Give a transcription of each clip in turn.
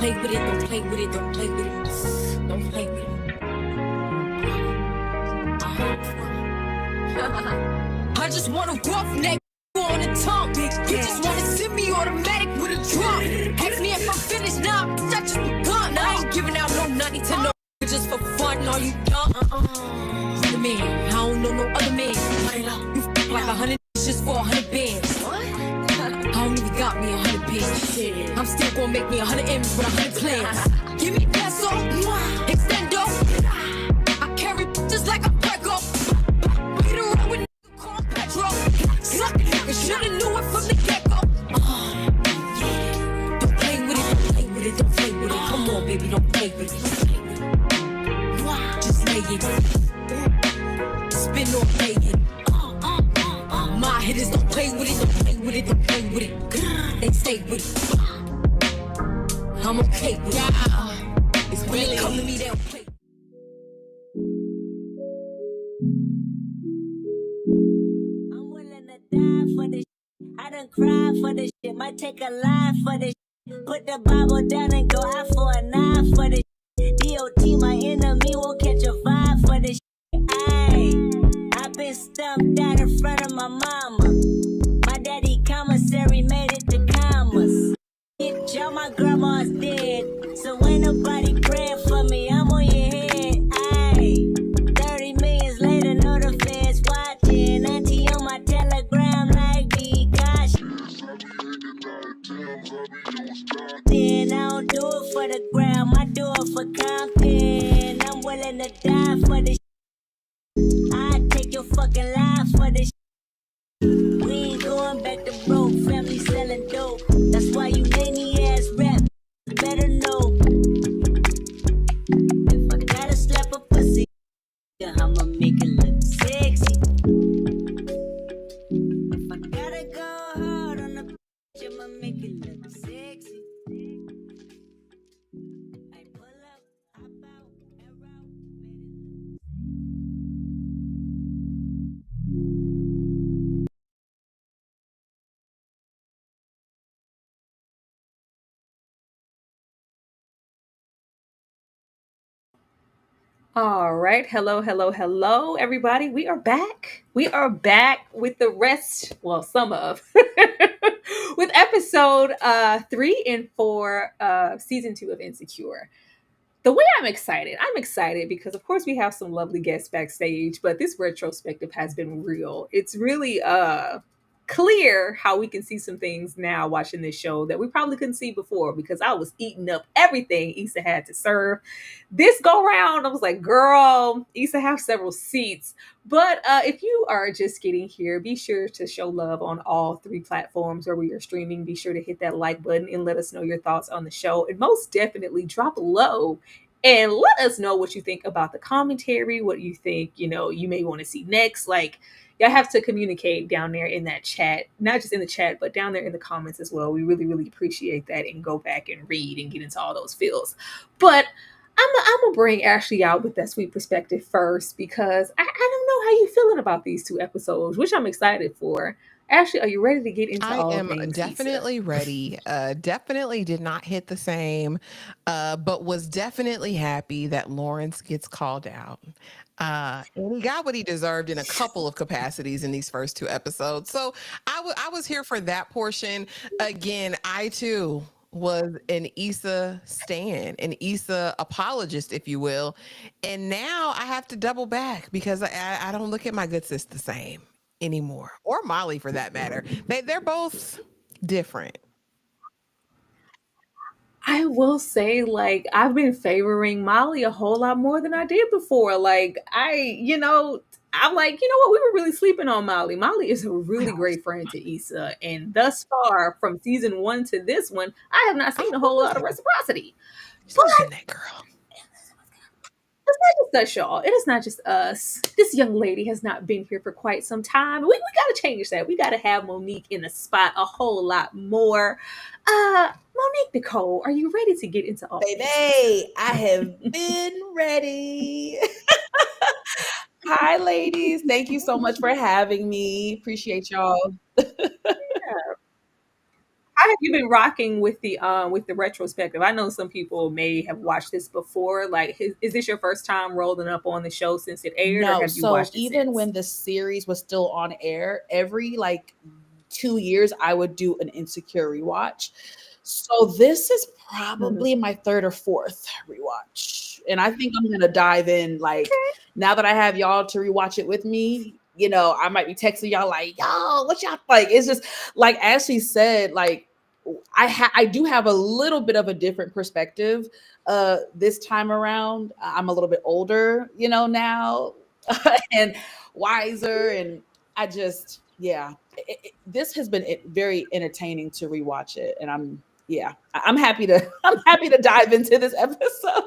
play with it, don't play with it, don't play with it, don't play with it. I just want a rough neck on the tongue. You just wanna send me automatic with a drum. Ask me if I'm finished now, I just begun. I ain't giving out no nutty to no just for fun. Are you dumb? Other man, I don't know no other man. You like 100 just for 100 bands. What? I don't even got me 100 bands. I'm still gonna make me 100 M's with 100 plans. Give me peso, extendo. I carry just like a Prego. Beat around with call Petro. Suck it, should've knew it from the get-go. Yeah. Don't play with it, don't play with it, don't play with it. Come on, baby, don't play with it. Just lay it. Spin or play it. My hitters don't play with it, don't play with it, don't play with it. They stay with it. I'm okay with it. It's when they come to me, they'll play. I'm willing to die for this shit. I done cried for this shit. Might take a line for this shit. Put the Bible down and go out for a knife for this shit. DOT, my enemy, won't catch a vibe for this shit. Ayy, I've been stumped out in front of my mama. My daddy commissary made it to commas. Y'all, my grandma's dead, so ain't nobody praying for me. I'm on your head, ayy. 30 millions later, know the feds watching. Auntie on my telegram like me, gosh. Then I don't do it for the gram, I do it for Compton. I'm willing to die for this. I take your fucking life for this. We ain't going back to broke, family selling dope. That's why you many ass rap better know. If I gotta slap a pussy, I'ma make it look sexy. If I gotta go hard on the bitch, I'ma make it look sexy. I pull up, hop out, arrow, All right. Hello, hello, hello, everybody. We are back. We are back with the rest, well, some of, with episode 3 and 4 of season 2 of Insecure. The way I'm excited because, of course, we have some lovely guests backstage, but this retrospective has been real. It's really clear how we can see some things now watching this show that we probably couldn't see before, because I was eating up everything Issa had to serve. This go round, I was like, girl, Issa have several seats. But if you are just getting here, be sure to show love on all 3 platforms where we are streaming. Be sure to hit that like button and let us know your thoughts on the show. And most definitely drop low and let us know what you think about the commentary, what you think, you may want to see next. Like, y'all have to communicate down there in that chat, not just in the chat, but down there in the comments as well. We really, really appreciate that, and go back and read and get into all those feels. But I'm going to bring Ashley out with that sweet perspective first, because I don't know how you feeling about these 2 episodes, which I'm excited for. Ashley, are you ready to get into all things? I am definitely ready. Definitely did not hit the same, but was definitely happy that Lawrence gets called out. And he got what he deserved in a couple of capacities in these first 2 episodes. So I was here for that portion. Again, I too was an Issa stan, an Issa apologist, if you will. And now I have to double back, because I don't look at my good sis the same anymore, or Molly for that matter. They're both different. I will say, like, I've been favoring Molly a whole lot more than I did before. Like, I'm like, you know what? We were really sleeping on Molly. Molly is a really great friend to Issa. And thus far, from season 1 to this one, I have not seen a whole lot of reciprocity. But that girl. It's not just us, y'all. It is not just us. This young lady has not been here for quite some time. We got to change that. We got to have Monique in the spot a whole lot more. Monique Nicole, are you ready to get into all this? Baby, I have been ready. Hi, ladies. Thank you so much for having me. Appreciate y'all. how have you been rocking with the retrospective? I know some people may have watched this before. Like, is this your first time rolling up on the show since it aired, or No, have you so watched it even since? when the series was still on air, every like 2 years, I would do an Insecure rewatch. So this is Mhm. probably my third or fourth rewatch. And I think I'm gonna dive in like now that I have y'all to rewatch it with me, I might be texting y'all like, y'all, what y'all like? It's just like as she said, like I do have a little bit of a different perspective this time around. I'm a little bit older, now and wiser. And I just, yeah, this has been very entertaining to rewatch it. And I'm happy to, I'm happy to dive into this episode.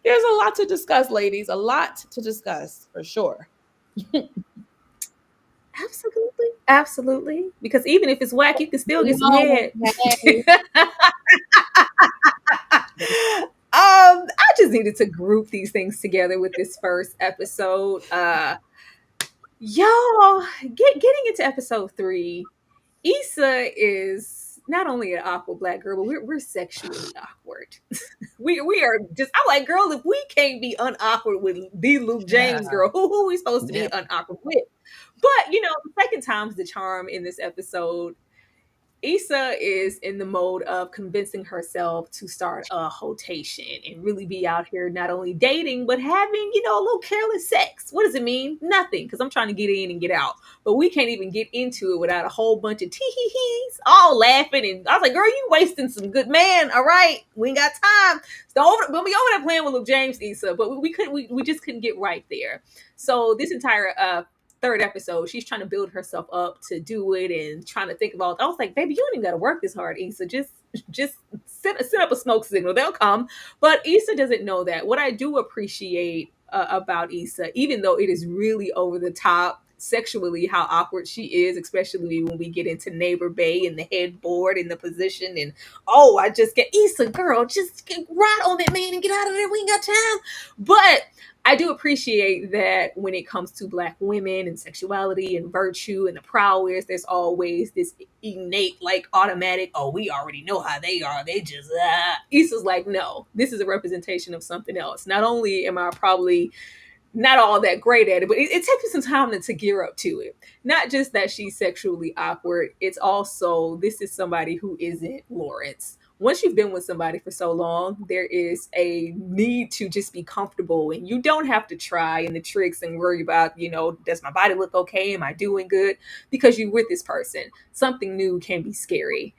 There's a lot to discuss, ladies, a lot to discuss for sure. Absolutely, absolutely. Because even if it's whack, you can still get some No, head. hey. I just needed to group these things together with this first episode. Y'all, getting into episode 3, Issa is not only an awkward black girl, but we're sexually awkward. We are just. I'm like, girl, if we can't be unawkward with the Luke James Yeah. girl, who we supposed to be Yep. unawkward with? But the second time's the charm in this episode. Issa is in the mode of convincing herself to start a hotation and really be out here not only dating, but having, a little careless sex. What does it mean? Nothing, because I'm trying to get in and get out. But we can't even get into it without a whole bunch of tee-hee-hees, all laughing. And I was like, girl, you wasting some good man. All right. We ain't got time. So we'll be over there playing with Luke James, Issa. But we just couldn't get right there. So this entire third episode, she's trying to build herself up to do it and trying to think about. I was like, baby, you don't even got to work this hard, Issa. Just set up a smoke signal. They'll come. But Issa doesn't know that. What I do appreciate about Issa, even though it is really over the top sexually, how awkward she is, especially when we get into Neighbor Bay and the headboard and the position, and I just get Issa, girl, just get right on that man and get out of there. We ain't got time. But I do appreciate that when it comes to black women and sexuality and virtue and the prowess, there's always this innate, like automatic, we already know how they are. They just, Issa's like, no, this is a representation of something else. Not only am I probably not all that great at it, but it takes me some time to gear up to it. Not just that she's sexually awkward, it's also this is somebody who isn't Lawrence. Once you've been with somebody for so long, there is a need to just be comfortable, and you don't have to try and the tricks and worry about, does my body look okay? Am I doing good? Because you're with this person. Something new can be scary.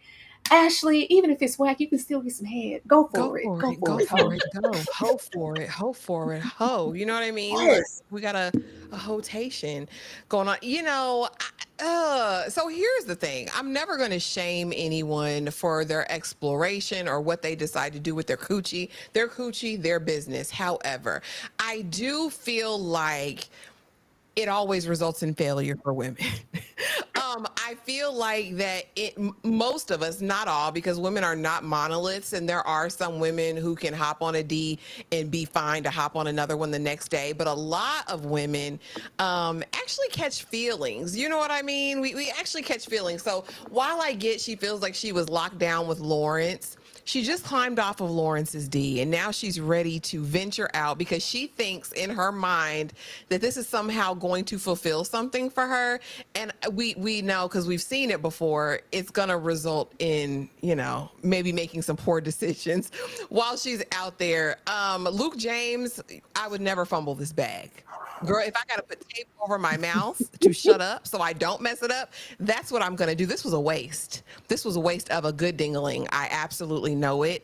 Ashley, even if it's whack, you can still get some head. Go Go for it. for Go it. Go for it. for it. Go. Ho for it. Ho for it. Ho. You know what I mean? Like Yes. we got a hotation going on. So here's the thing. I'm never going to shame anyone for their exploration or what they decide to do with their coochie. Their coochie, their business. However, I do feel like it always results in failure for women. I feel like that most of us, not all, because women are not monoliths, and there are some women who can hop on a D and be fine to hop on another one the next day. But a lot of women actually catch feelings. You know what I mean? We actually catch feelings. So while I get she feels like she was locked down with Lawrence, she just climbed off of Lawrence's D, and now she's ready to venture out because she thinks in her mind that this is somehow going to fulfill something for her. And we know, because we've seen it before, it's going to result in, maybe making some poor decisions while she's out there. Luke James, I would never fumble this bag. Girl, if I got to put tape over my mouth to shut up so I don't mess it up, that's what I'm going to do. This was a waste. This was a waste of a good dingling. I absolutely know it.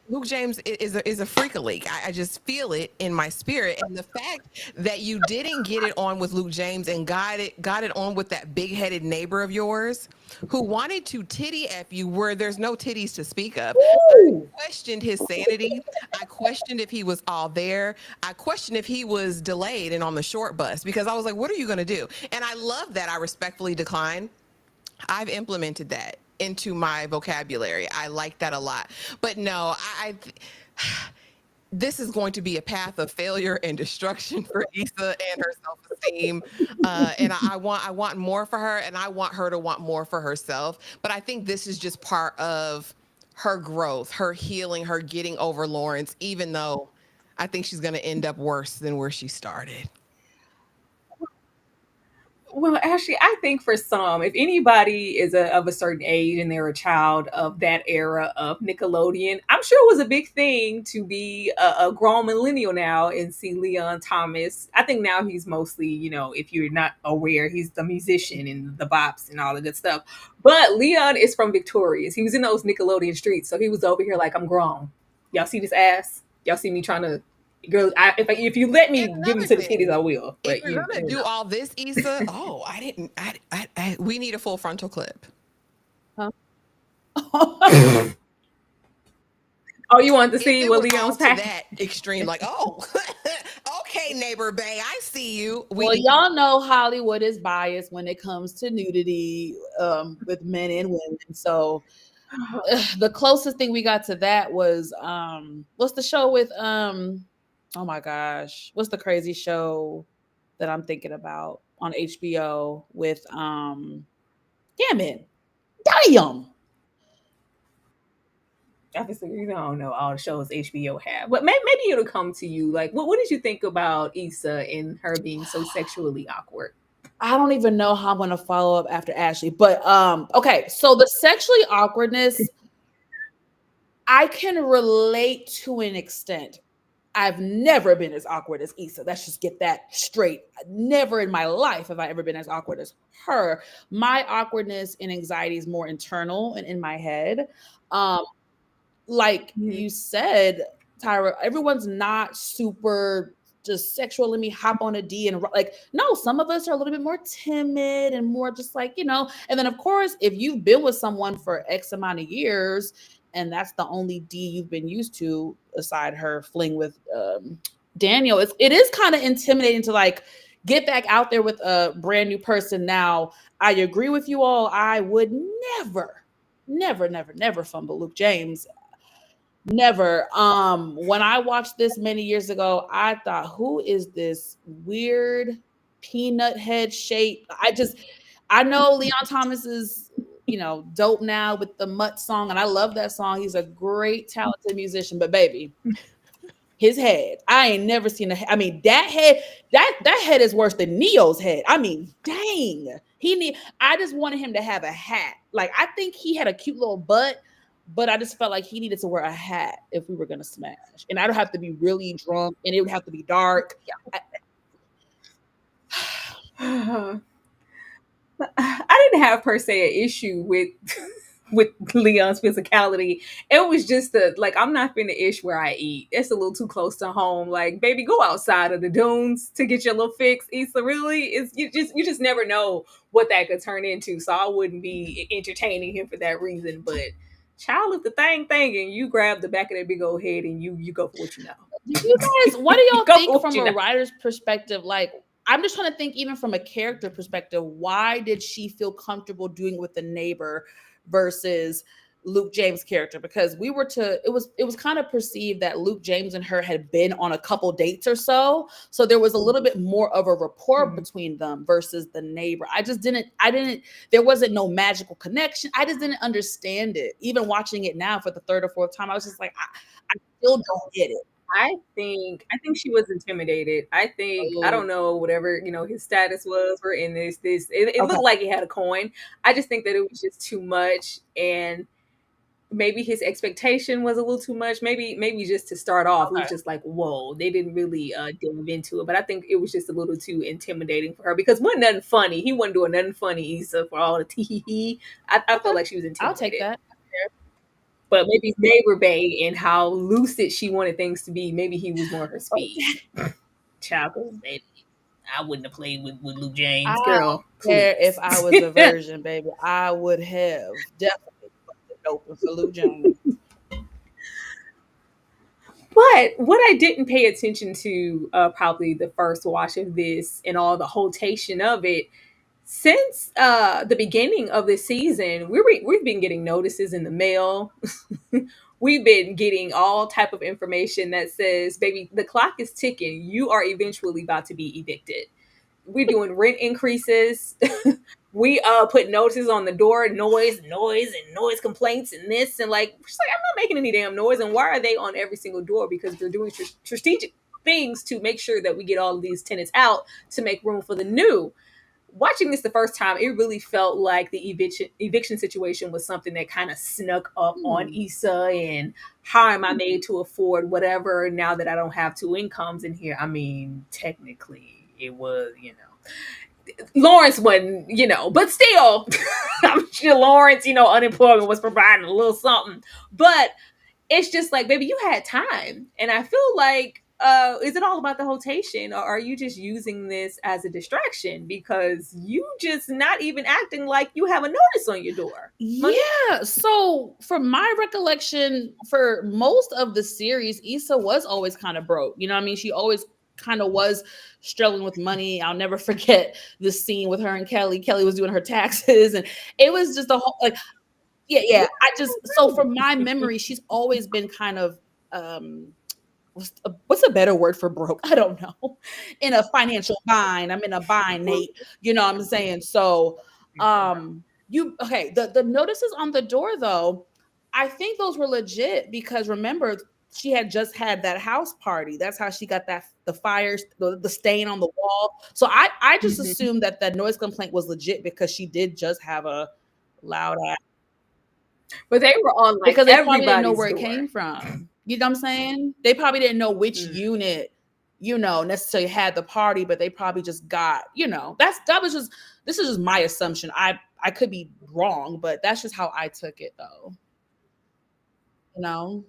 Luke James is a freak a leak. I just feel it in my spirit. And the fact that you didn't get it on with Luke James and got it on with that big-headed neighbor of yours who wanted to titty F you where there's no titties to speak of. Ooh. Oh, I questioned his sanity. I questioned if he was all there. I questioned if he was delayed and on the short bus, because I was like, what are you going to do? And I love that I respectfully declined. I've implemented that into my vocabulary. I like that a lot. But no, this is going to be a path of failure and destruction for Issa and her self-esteem. And I want more for her, and I want her to want more for herself. But I think this is just part of her growth, her healing, her getting over Lawrence, even though I think she's going to end up worse than where she started. Well, actually, I think for some, if anybody is of a certain age and they're a child of that era of Nickelodeon, I'm sure it was a big thing to be a grown millennial now and see Leon Thomas. I think now he's mostly, if you're not aware, he's the musician and the bops and all the good stuff. But Leon is from Victorious. He was in those Nickelodeon streets, so he was over here like, I'm grown. Y'all see this ass? Y'all see me trying to girl, if you let me And give them another to the thing, titties, I will. if But you're gonna do all this, Issa, oh, I didn't. We need a full frontal clip. oh, you want to If see it what was Leon all was to packing? that extreme, like, oh, okay, neighbor Bay, I see you. We Well, need y'all know Hollywood is biased when it comes to nudity with men and women. So the closest thing we got to that was what's the show with oh my gosh, what's the crazy show that I'm thinking about on HBO with damn it. Damn. Obviously, you don't know all the shows HBO have, but maybe it'll come to you. Like, what did you think about Issa and her being so sexually awkward? I don't even know how I'm gonna follow up after Ashley, but okay, so the sexually awkwardness I can relate to an extent. I've never been as awkward as Issa. Let's just get that straight. Never in my life have I ever been as awkward as her. My awkwardness and anxiety is more internal and in my head. Um, like Mhm. you said, Tyra, everyone's not super just sexual. Let me hop on a D and like, no, some of us are a little bit more timid and more just like, and then of course, if you've been with someone for X amount of years and that's the only D you've been used to aside her fling with Daniel, it is kind of intimidating to like get back out there with a brand new person. Now, I agree with you all. I would never fumble Luke James. Never. When I watched this many years ago, I thought, who is this weird peanut head shape? I know Leon Thomas is, dope now with the Mutt song, and I love that song. He's a great, talented musician, but baby, his head, I ain't never seen I mean, that head, that head is worse than Neo's head. I mean, dang. I just wanted him to have a hat. Like, I think he had a cute little butt, but I just felt like he needed to wear a hat if we were gonna smash. And I don't have to be really drunk, and it would have to be dark. I didn't have per se an issue with with Leon's physicality. It was just like, I'm not finna ish where I eat. It's a little too close to home. Like, baby, go outside of the dunes to get your little fix. Issa, really, you just never know what that could turn into. So I wouldn't be entertaining him for that reason. But child, if the thing and you grab the back of that big old head and you go for what you know. Do you guys, what do y'all Go think for from what you a know. writer's perspective? Like, I'm just trying to think, even from a character perspective, why did she feel comfortable doing it with the neighbor versus Luke James' character? Because it was kind of perceived that Luke James and her had been on a couple dates or so. So there was a little bit more of a rapport Mhm. between them versus the neighbor. There wasn't no magical connection. I just didn't understand it. Even watching it now for the third or fourth time, I was just like, I still don't get it. I think she was intimidated. I Oh, don't know, whatever, his status was. We're in it okay. looked like he had a coin. I just think that it was just too much, and maybe his expectation was a little too much. Maybe just to start off, it was Okay. just like, whoa, they didn't really delve into it. But I think it was just a little too intimidating for her because wasn't nothing funny. He wasn't doing nothing funny, Issa, for all the tee. I felt Okay. like she was I'll take intimidated. that. But maybe neighbor Bay and how lucid she wanted things to be, maybe he was more her speed. Child, 'cause baby, I wouldn't have played with Luke I James. Girl, don't care if please. I was a virgin, baby. I would have definitely put it open for Lou James. But what I didn't pay attention to, probably the first watch of this and all the hotation of it, since the beginning of the season, we've been getting notices in the mail. we've been getting all type of information that says, baby, the clock is ticking. You are eventually about to be evicted. We're doing rent increases. We put notices on the door, noise, and noise complaints and this, and like, she's like, I'm not making any damn noise. And why are they on every single door? Because they're doing strategic things to make sure that we get all of these tenants out to make room for the new. Watching this the first time, it really felt like the eviction situation was something that kind of snuck up on Issa, and how am I made to afford whatever now that I don't have two incomes in here? I mean, technically it was, Lawrence wasn't, but still, I'm sure Lawrence, unemployment was providing a little something. But it's just like, baby, you had time. And I feel like, is it all about the rotation, or are you just using this as a distraction? Because you just not even acting like you have a notice on your door. Yeah. So from my recollection, for most of the series, Issa was always kind of broke. You know what I mean? She always kind of was struggling with money. I'll never forget the scene with her and Kelly. Kelly was doing her taxes, and it was just a whole, like, yeah. So from my memory, she's always been kind of, what's a better word for broke? I don't know. In a financial bind. I'm in a bind, Nate. You know what I'm saying? So, the notices on the door though, I think those were legit, because remember, she had just had that house party. That's how she got the fires, the stain on the wall. So I just assumed that that noise complaint was legit, because she did just have a loud ass. But they were on, like, because they probably didn't know where door. it came from. You know what I'm saying? They probably didn't know which unit, necessarily had the party, but they probably just got, this is just my assumption. I could be wrong, but that's just how I took it though. Well,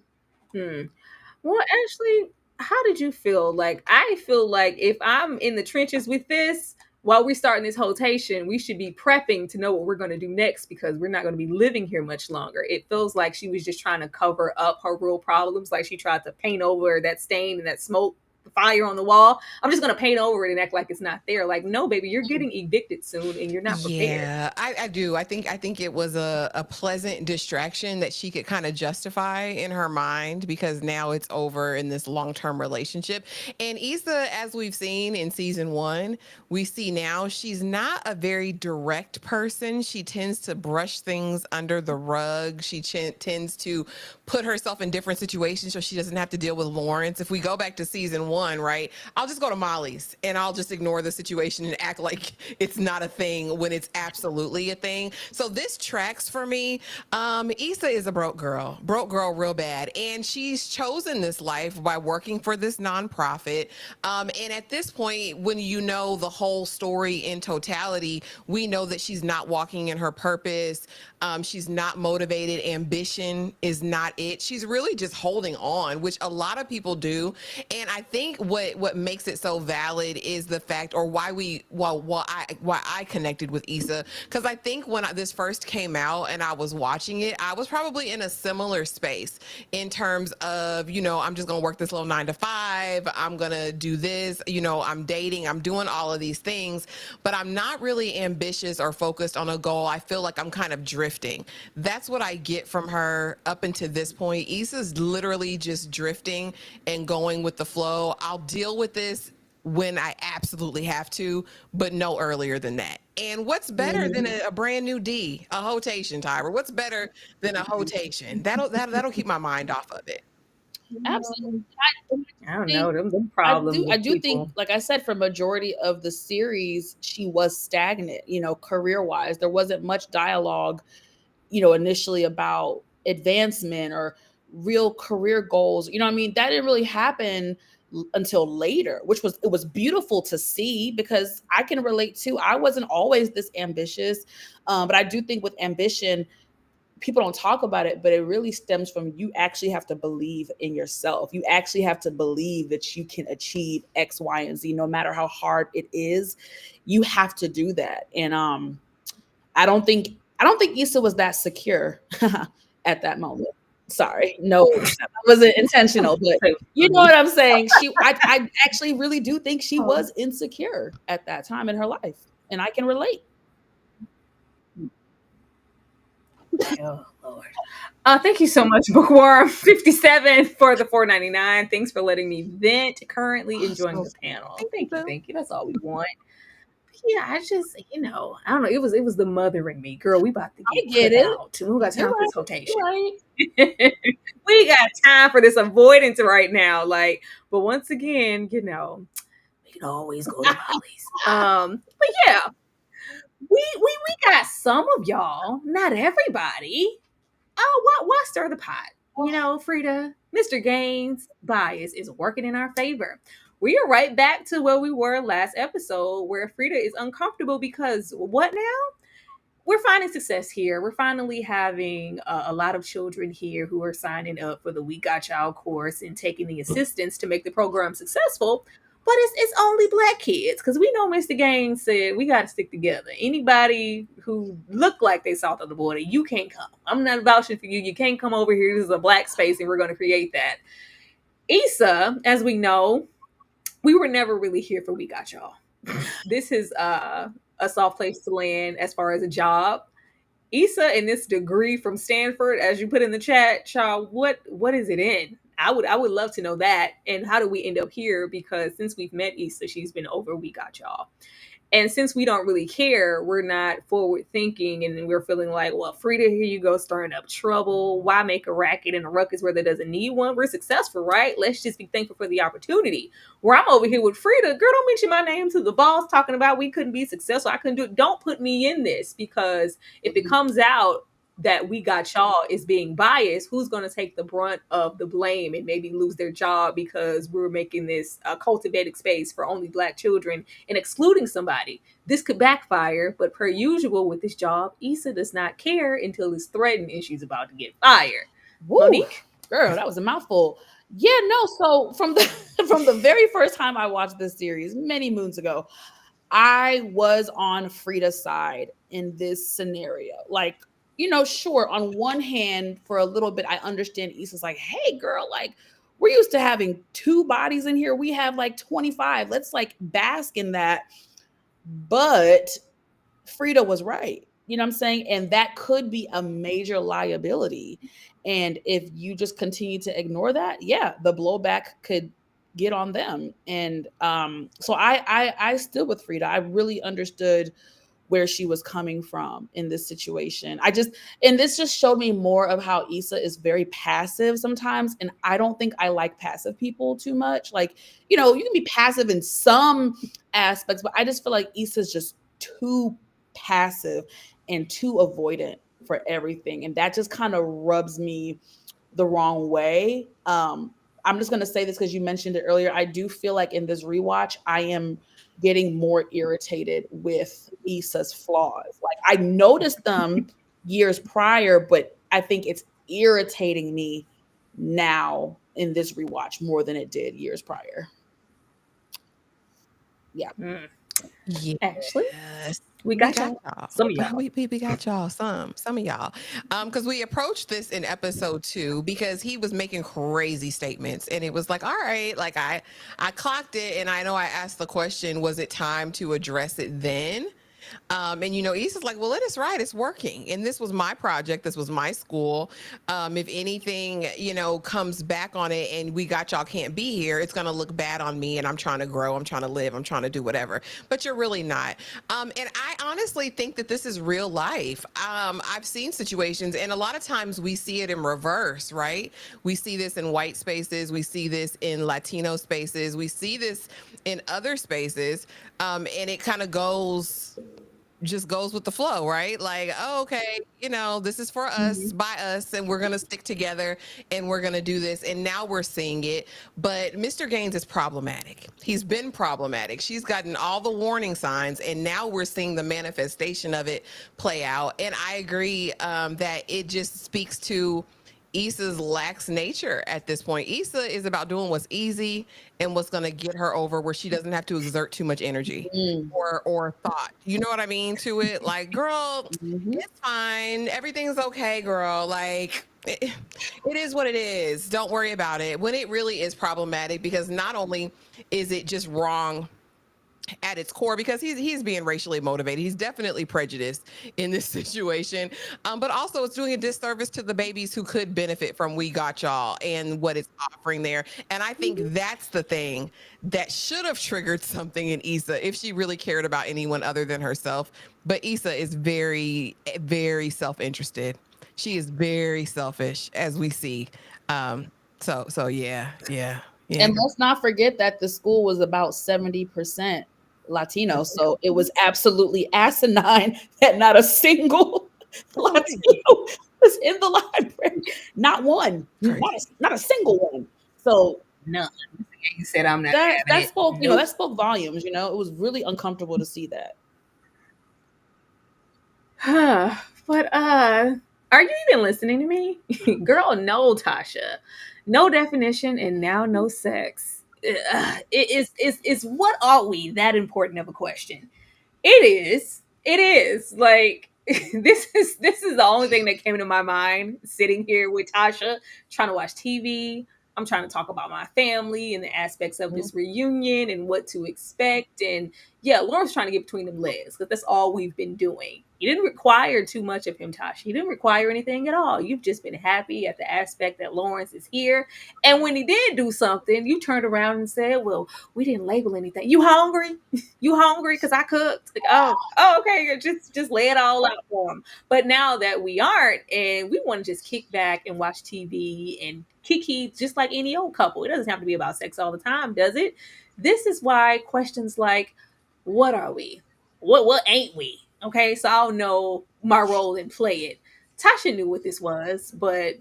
Ashley, how did you feel? Like, I feel like if I'm in the trenches with this, while we're starting this rotation, we should be prepping to know what we're going to do next, because we're not going to be living here much longer. It feels like she was just trying to cover up her real problems. Like, she tried to paint over that stain and that smoke, the fire on the wall. I'm just going to paint over it and act like it's not there. Like, no, baby, you're getting evicted soon and you're not prepared. Yeah, I do. I think it was a pleasant distraction that she could kind of justify in her mind, because now it's over in this long-term relationship. And Issa, as we've seen in season 1, we see now she's not a very direct person. She tends to brush things under the rug. She tends to put herself in different situations so she doesn't have to deal with Lawrence. If we go back to season 1, right, I'll just go to Molly's and I'll just ignore the situation and act like it's not a thing when it's absolutely a thing. So this tracks for me. Issa is a broke girl real bad. And she's chosen this life by working for this nonprofit. And at this point, when you know the whole story in totality, we know that she's not walking in her purpose. She's not motivated. Ambition is not it. She's really just holding on, which a lot of people do. And I think what makes it so valid is the fact, or why I connected with Issa, because I think when this first came out and I was watching it, I was probably in a similar space in terms of, I'm just going to work this little 9 to 5. I'm going to do this, I'm dating, I'm doing all of these things, but I'm not really ambitious or focused on a goal. I feel like I'm kind of drifting. That's what I get from her up until this point. Issa's literally just drifting and going with the flow. I'll deal with this when I absolutely have to, but no earlier than that. And what's better than a brand new a rotation, Tyra? What's better than a rotation? That'll keep my mind off of it. Absolutely. I don't know. Them problems. I do think, like I said, for majority of the series, she was stagnant, career-wise. There wasn't much dialogue, initially about advancement or real career goals. You know what I mean? That didn't really happen until later, it was beautiful to see, because I can relate to, I wasn't always this ambitious. But I do think with ambition, people don't talk about it, but it really stems from, you actually have to believe in yourself. You actually have to believe that you can achieve X, Y, and Z, no matter how hard it is. You have to do that. And I don't think Issa was that secure at that moment. Sorry, no, that wasn't intentional, but you know what I'm saying. I actually really do think she was insecure at that time in her life, and I can relate. Oh Lord. Thank you so much, Bookworm57 for the $4.99. Thanks for letting me vent. Currently enjoying So the panel. thank you, Thank you, boo. thank you. That's all we want. Yeah, I just, I don't know. It was the mother in me, girl. We about to I get get put it. out. We got You're time for right. this rotation. You're right. We got time for this avoidance right now. Like, but once again, we can always go to Molly's. But yeah, we got some of y'all, not everybody. Oh, why stir the pot? Frida, Mr. Gaines' bias is working in our favor. We are right back to where we were last episode, where Frida is uncomfortable because what now? We're finding success here. We're finally having a lot of children here who are signing up for the We Got Y'all course and taking the assistance to make the program successful. But it's only black kids because we know Mr. Gaines said we got to stick together. Anybody who look like they south of the border, you can't come. I'm not vouching for you. You can't come over here. This is a black space, and we're going to create that. Issa, as we know, we were never really here for We Got Y'all. This is a soft place to land as far as a job. Issa and this degree from Stanford, as you put in the chat, child, what is it in? I would love to know that. And how do we end up here? Because since we've met Issa, she's been over We Got Y'all. And since we don't really care, we're not forward thinking, and we're feeling like, well, Frida, here you go stirring up trouble. Why make a racket and a ruckus where there doesn't need one? We're successful, right? Let's just be thankful for the opportunity. Where I'm over here with Frida, girl, don't mention my name to the boss talking about we couldn't be successful. I couldn't do it. Don't put me in this, because if it comes out that We Got Y'all is being biased, who's going to take the brunt of the blame and maybe lose their job because we're making this cultivated space for only black children and excluding somebody? This could backfire, but per usual with this job, Issa does not care until it's threatened and she's about to get fired. Woo, Monique? girl, that was a mouthful. Yeah, no. So from the from the very first time I watched this series many moons ago, I was on Frida's side in this scenario. Like, sure, on one hand, for a little bit, I understand Issa's like, hey, girl, like, we're used to having two bodies in here. We have like 25. Let's like bask in that. But Frida was right. You know what I'm saying? And that could be a major liability. And if you just continue to ignore that, yeah, the blowback could get on them. And so I stood with Frida. I really understood where she was coming from in this situation. And this just showed me more of how Issa is very passive sometimes. And I don't think I like passive people too much. Like, you can be passive in some aspects, but I just feel like Issa's just too passive and too avoidant for everything. And that just kind of rubs me the wrong way. I'm just going to say this because you mentioned it earlier. I do feel like in this rewatch, I am getting more irritated with Issa's flaws. Like, I noticed them years prior, but I think it's irritating me now in this rewatch more than it did years prior. Yeah. Ashley? Yes. We got y'all. Some of y'all. We got y'all. Some of y'all. Because we approached this in episode 2 because he was making crazy statements, and it was like, all right, like I clocked it, and I know I asked the question, was it time to address it then? And Issa's like, well, it is right. It's working. And this was my project. This was my school. If anything, comes back on it and We Got Y'all can't be here, it's going to look bad on me. And I'm trying to grow. I'm trying to live. I'm trying to do whatever. But you're really not. And I honestly think that this is real life. I've seen situations, and a lot of times we see it in reverse, right? We see this in white spaces. We see this in Latino spaces. We see this in other spaces. And it kind of just goes with the flow, right? Like, oh, okay, this is for us, by us, and we're gonna stick together and we're gonna do this. And now we're seeing it. But Mr. Gaines is problematic. He's been problematic. She's gotten all the warning signs, and now we're seeing the manifestation of it play out. And I agree that it just speaks to Issa's lax nature at this point. Issa is about doing what's easy and what's going to get her over, where she doesn't have to exert too much energy or thought. You know what I mean? To it, like, girl, it's fine. Everything's okay, girl. Like, it is what it is. Don't worry about it. When it really is problematic, because not only is it just wrong at its core, because he's being racially motivated. He's definitely prejudiced in this situation. But also it's doing a disservice to the babies who could benefit from We Got Y'all and what it's offering there. And I think that's the thing that should have triggered something in Issa if she really cared about anyone other than herself. But Issa is very, very self-interested. She is very selfish, as we see. So yeah. And let's not forget that the school was about 70% Latino. So it was absolutely asinine that not a single Latino was in the library. Not one. Not a single one. So None. You said I'm not that having it. spoke, Nope. that spoke volumes, It was really uncomfortable to see that. But are you even listening to me? Girl, no, Tasha. No definition and now no sex. It's what are we that important of a question? It is. It is. Like this is the only thing that came to my mind sitting here with Tasha, trying to watch TV. I'm trying to talk about my family and the aspects of this reunion and what to expect. And yeah, Lauren's trying to get between them legs because that's all we've been doing. You didn't require too much of him, Tasha. You didn't require anything at all. You've just been happy at the aspect that Lawrence is here. And when he did do something, you turned around and said, well, we didn't label anything. You hungry? You hungry? Because I cooked. Like, oh, okay. Just lay it all out for him. But now that we aren't, and we want to just kick back and watch TV and kiki just like any old couple. It doesn't have to be about sex all the time, does it? This is why questions like, what are we? What ain't we? Okay, so I'll know my role and play it. Tasha knew what this was, but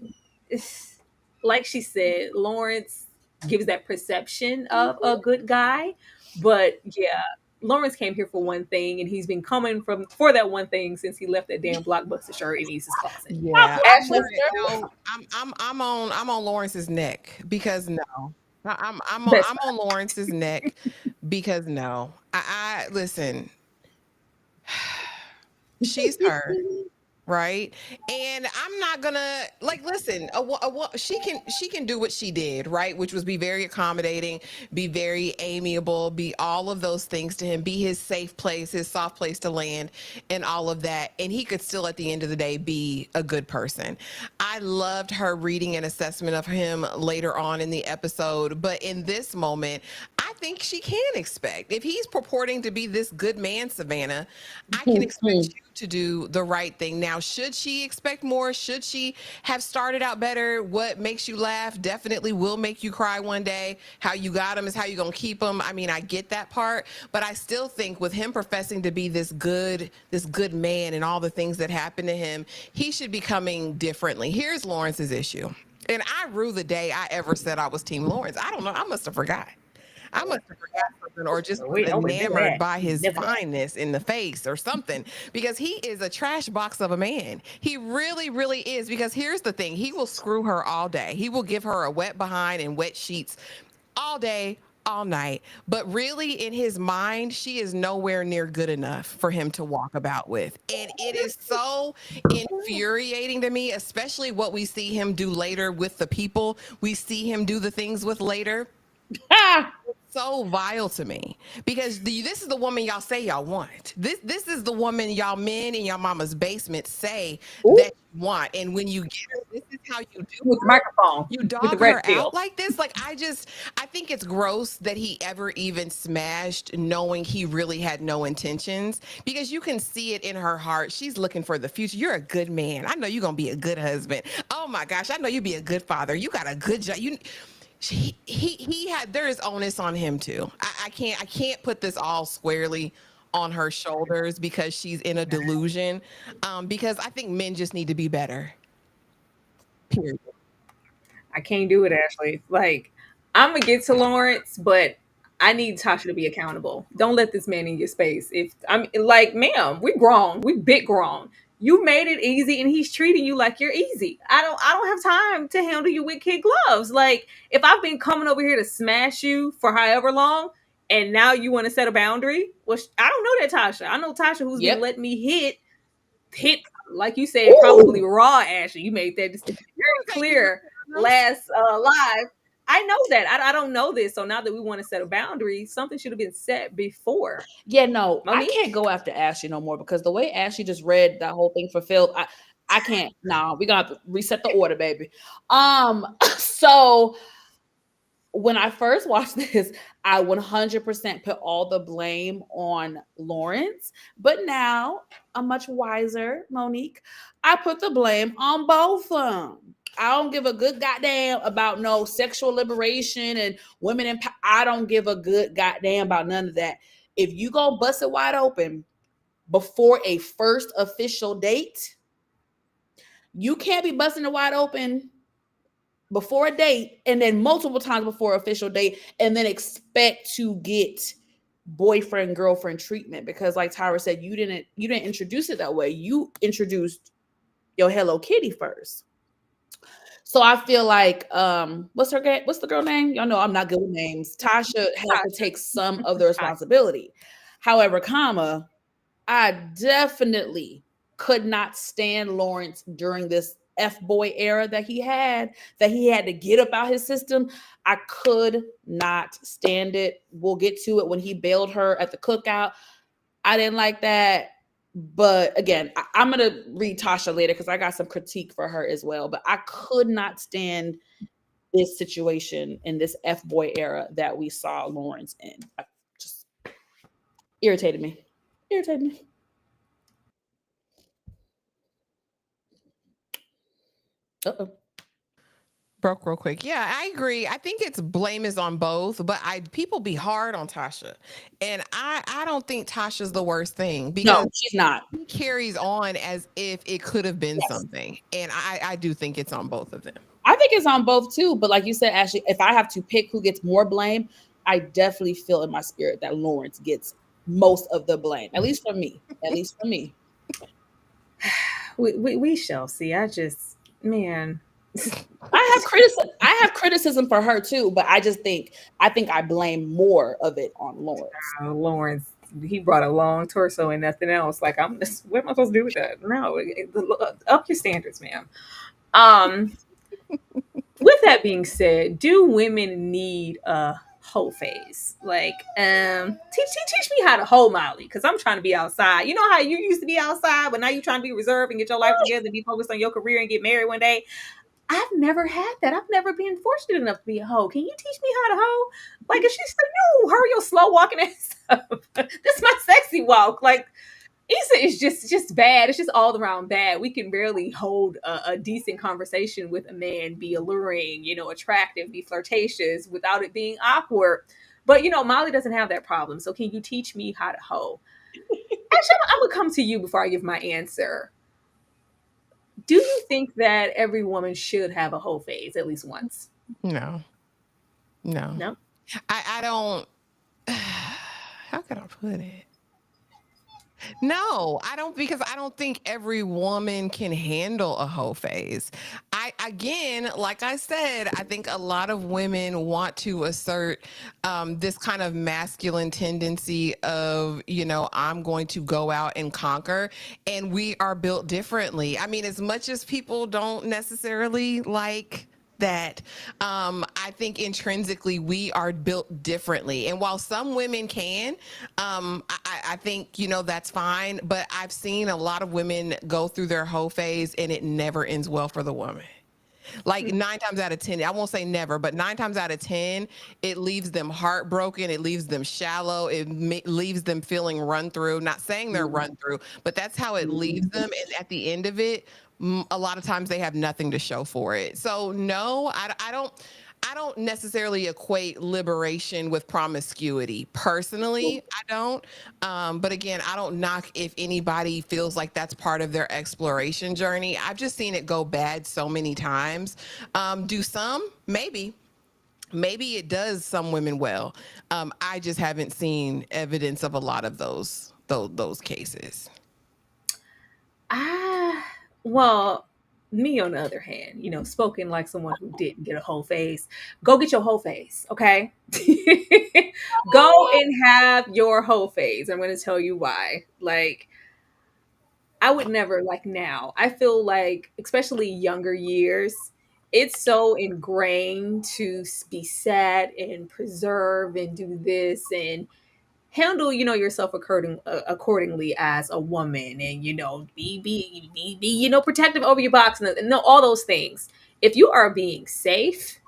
like she said, Lawrence gives that perception of a good guy. But yeah, Lawrence came here for one thing, and he's been coming for that one thing since he left that damn Blockbuster shirt in Issa's closet. Yeah, Ashley, I'm on Lawrence's neck because no. I'm That's on Lawrence's neck because no. I listen. She's her, right? And I'm not gonna listen. She can do what she did, right? Which was be very accommodating, be very amiable, be all of those things to him, be his safe place, his soft place to land, and all of that. And he could still, at the end of the day, be a good person. I loved her reading an assessment of him later on in the episode, but in this moment, I think she can expect, if he's purporting to be this good man, Savannah, I can expect you to do the right thing. Now, should she expect more? Should she have started out better? What makes you laugh definitely will make you cry one day. How you got him is how you're going to keep him. I mean, I get that part, but I still think with him professing to be this good man and all the things that happened to him, he should be coming differently. Here's Lawrence's issue. And I rue the day I ever said I was Team Lawrence. I don't know. I must have forgot. I must have forgot something, or just enamored by his fineness in the face or something, because he is a trash box of a man. He really, really is. Because here's the thing. He will screw her all day. He will give her a wet behind and wet sheets all day, all night. But really, in his mind, she is nowhere near good enough for him to walk about with. And it is so infuriating to me, especially what we see him do later with the people we see him do the things with later. So vile to me, because this is the woman y'all say y'all want. This is the woman y'all men in y'all mama's basement say that you want. And when you get her, this is how you do with the microphone. You dog her out like this. Like, I think it's gross that he ever even smashed knowing he really had no intentions, because you can see it in her heart. She's looking for the future. You're a good man. I know you're going to be a good husband. Oh my gosh. I know you'd be a good father. You got a good job. He had, there is onus on him too. I can't put this all squarely on her shoulders because she's in a delusion. Because I think men just need to be better. Period. I can't do it, Ashley. Like, I'm gonna get to Lawrence, but I need Tasha to be accountable. Don't let this man in your space. If I'm like, ma'am, we grown, we big grown. You made it easy, and he's treating you like you're easy. I don't have time to handle you with kid gloves. Like, if I've been coming over here to smash you for however long, and now you want to set a boundary, well, I don't know that Tasha. I know Tasha, who's been letting me hit, like you said, probably raw. Ashley, you made that distinction very clear last live. I know that. I don't know this. So now that we want to set a boundary, something should have been set before. Yeah, no, I Monique? can't go after Ashley no more because the way Ashley just read that whole thing for Phil, I can't. No, we gonna have to reset the order, baby. So when I first watched this, I 100% put all the blame on Lawrence. But now I'm much wiser, Monique. I put the blame on both of them. I don't give a good goddamn about no sexual liberation and women in. I don't give a good goddamn about none of that. If you go bust it wide open before a first official date, you can't be busting it wide open before a date and then multiple times before official date and then expect to get boyfriend girlfriend treatment, because like Tyra said, you didn't introduce it that way. You introduced your Hello Kitty first. So I feel like what's the girl name? Y'all know I'm not good with names. Tasha has to take some of the responsibility. However, I definitely could not stand Lawrence during this F-boy era that he had to get up out his system. I could not stand it. We'll get to it when he bailed her at the cookout. I didn't like that. But again, I'm going to read Tasha later because I got some critique for her as well. But I could not stand this situation in this F-boy era that we saw Lawrence in. I just irritated me. Uh-oh. Broke real quick. Yeah, I agree. I think it's blame is on both, but people be hard on Tasha. And I don't think Tasha's the worst thing because no, she's not. She carries on as if it could have been something. And I do think it's on both of them. I think it's on both too. But like you said, Ashley, if I have to pick who gets more blame, I definitely feel in my spirit that Lawrence gets most of the blame. At least for me. We shall see. Man. I have criticism for her too, but I think I blame more of it on Lawrence. Lawrence, he brought a long torso and nothing else. Like, what am I supposed to do with that? No, up your standards, ma'am. With that being said, do women need a hoe phase? Like, teach me how to hoe, Molly, because I'm trying to be outside. You know how you used to be outside, but now you're trying to be reserved and get your life together and be focused on your career and get married one day. I've never had that. I've never been fortunate enough to be a hoe. Can you teach me how to hoe? Like, if she's like, no, hurry your slow walking ass up. This is my sexy walk. Like, Issa is just bad. It's just all around bad. We can barely hold a decent conversation with a man, be alluring, attractive, be flirtatious without it being awkward. But, Molly doesn't have that problem. So can you teach me how to hoe? Actually, I'm going to come to you before I give my answer. Do you think that every woman should have a hoe phase at least once? No. I don't. How can I put it? No, I don't, because I don't think every woman can handle a hoe phase. Again, like I said, I think a lot of women want to assert this kind of masculine tendency of, I'm going to go out and conquer, and we are built differently. I mean, as much as people don't necessarily like that, I think intrinsically we are built differently. And while some women can, I think, that's fine. But I've seen a lot of women go through their hoe phase and it never ends well for the woman. Like 9 times out of 10, I won't say never, but 9 times out of 10, it leaves them heartbroken. It leaves them shallow. It leaves them feeling run through. Not saying they're run through, but that's how it leaves them. And at the end of it, a lot of times they have nothing to show for it. So no, I don't necessarily equate liberation with promiscuity. Personally, I don't. But again, I don't knock if anybody feels like that's part of their exploration journey. I've just seen it go bad so many times. Do some? Maybe. Maybe it does some women well. I just haven't seen evidence of a lot of those cases. Well, me on the other hand, spoken like someone who didn't get a whole phase. Go get your whole phase, okay? Go and have your whole phase. I'm going to tell you why. Like, I would never, like now, I feel like, especially younger years, it's so ingrained to be sad and preserve and do this and handle, yourself accordingly as a woman, and be protective over your box, and all those things. If you are being safe,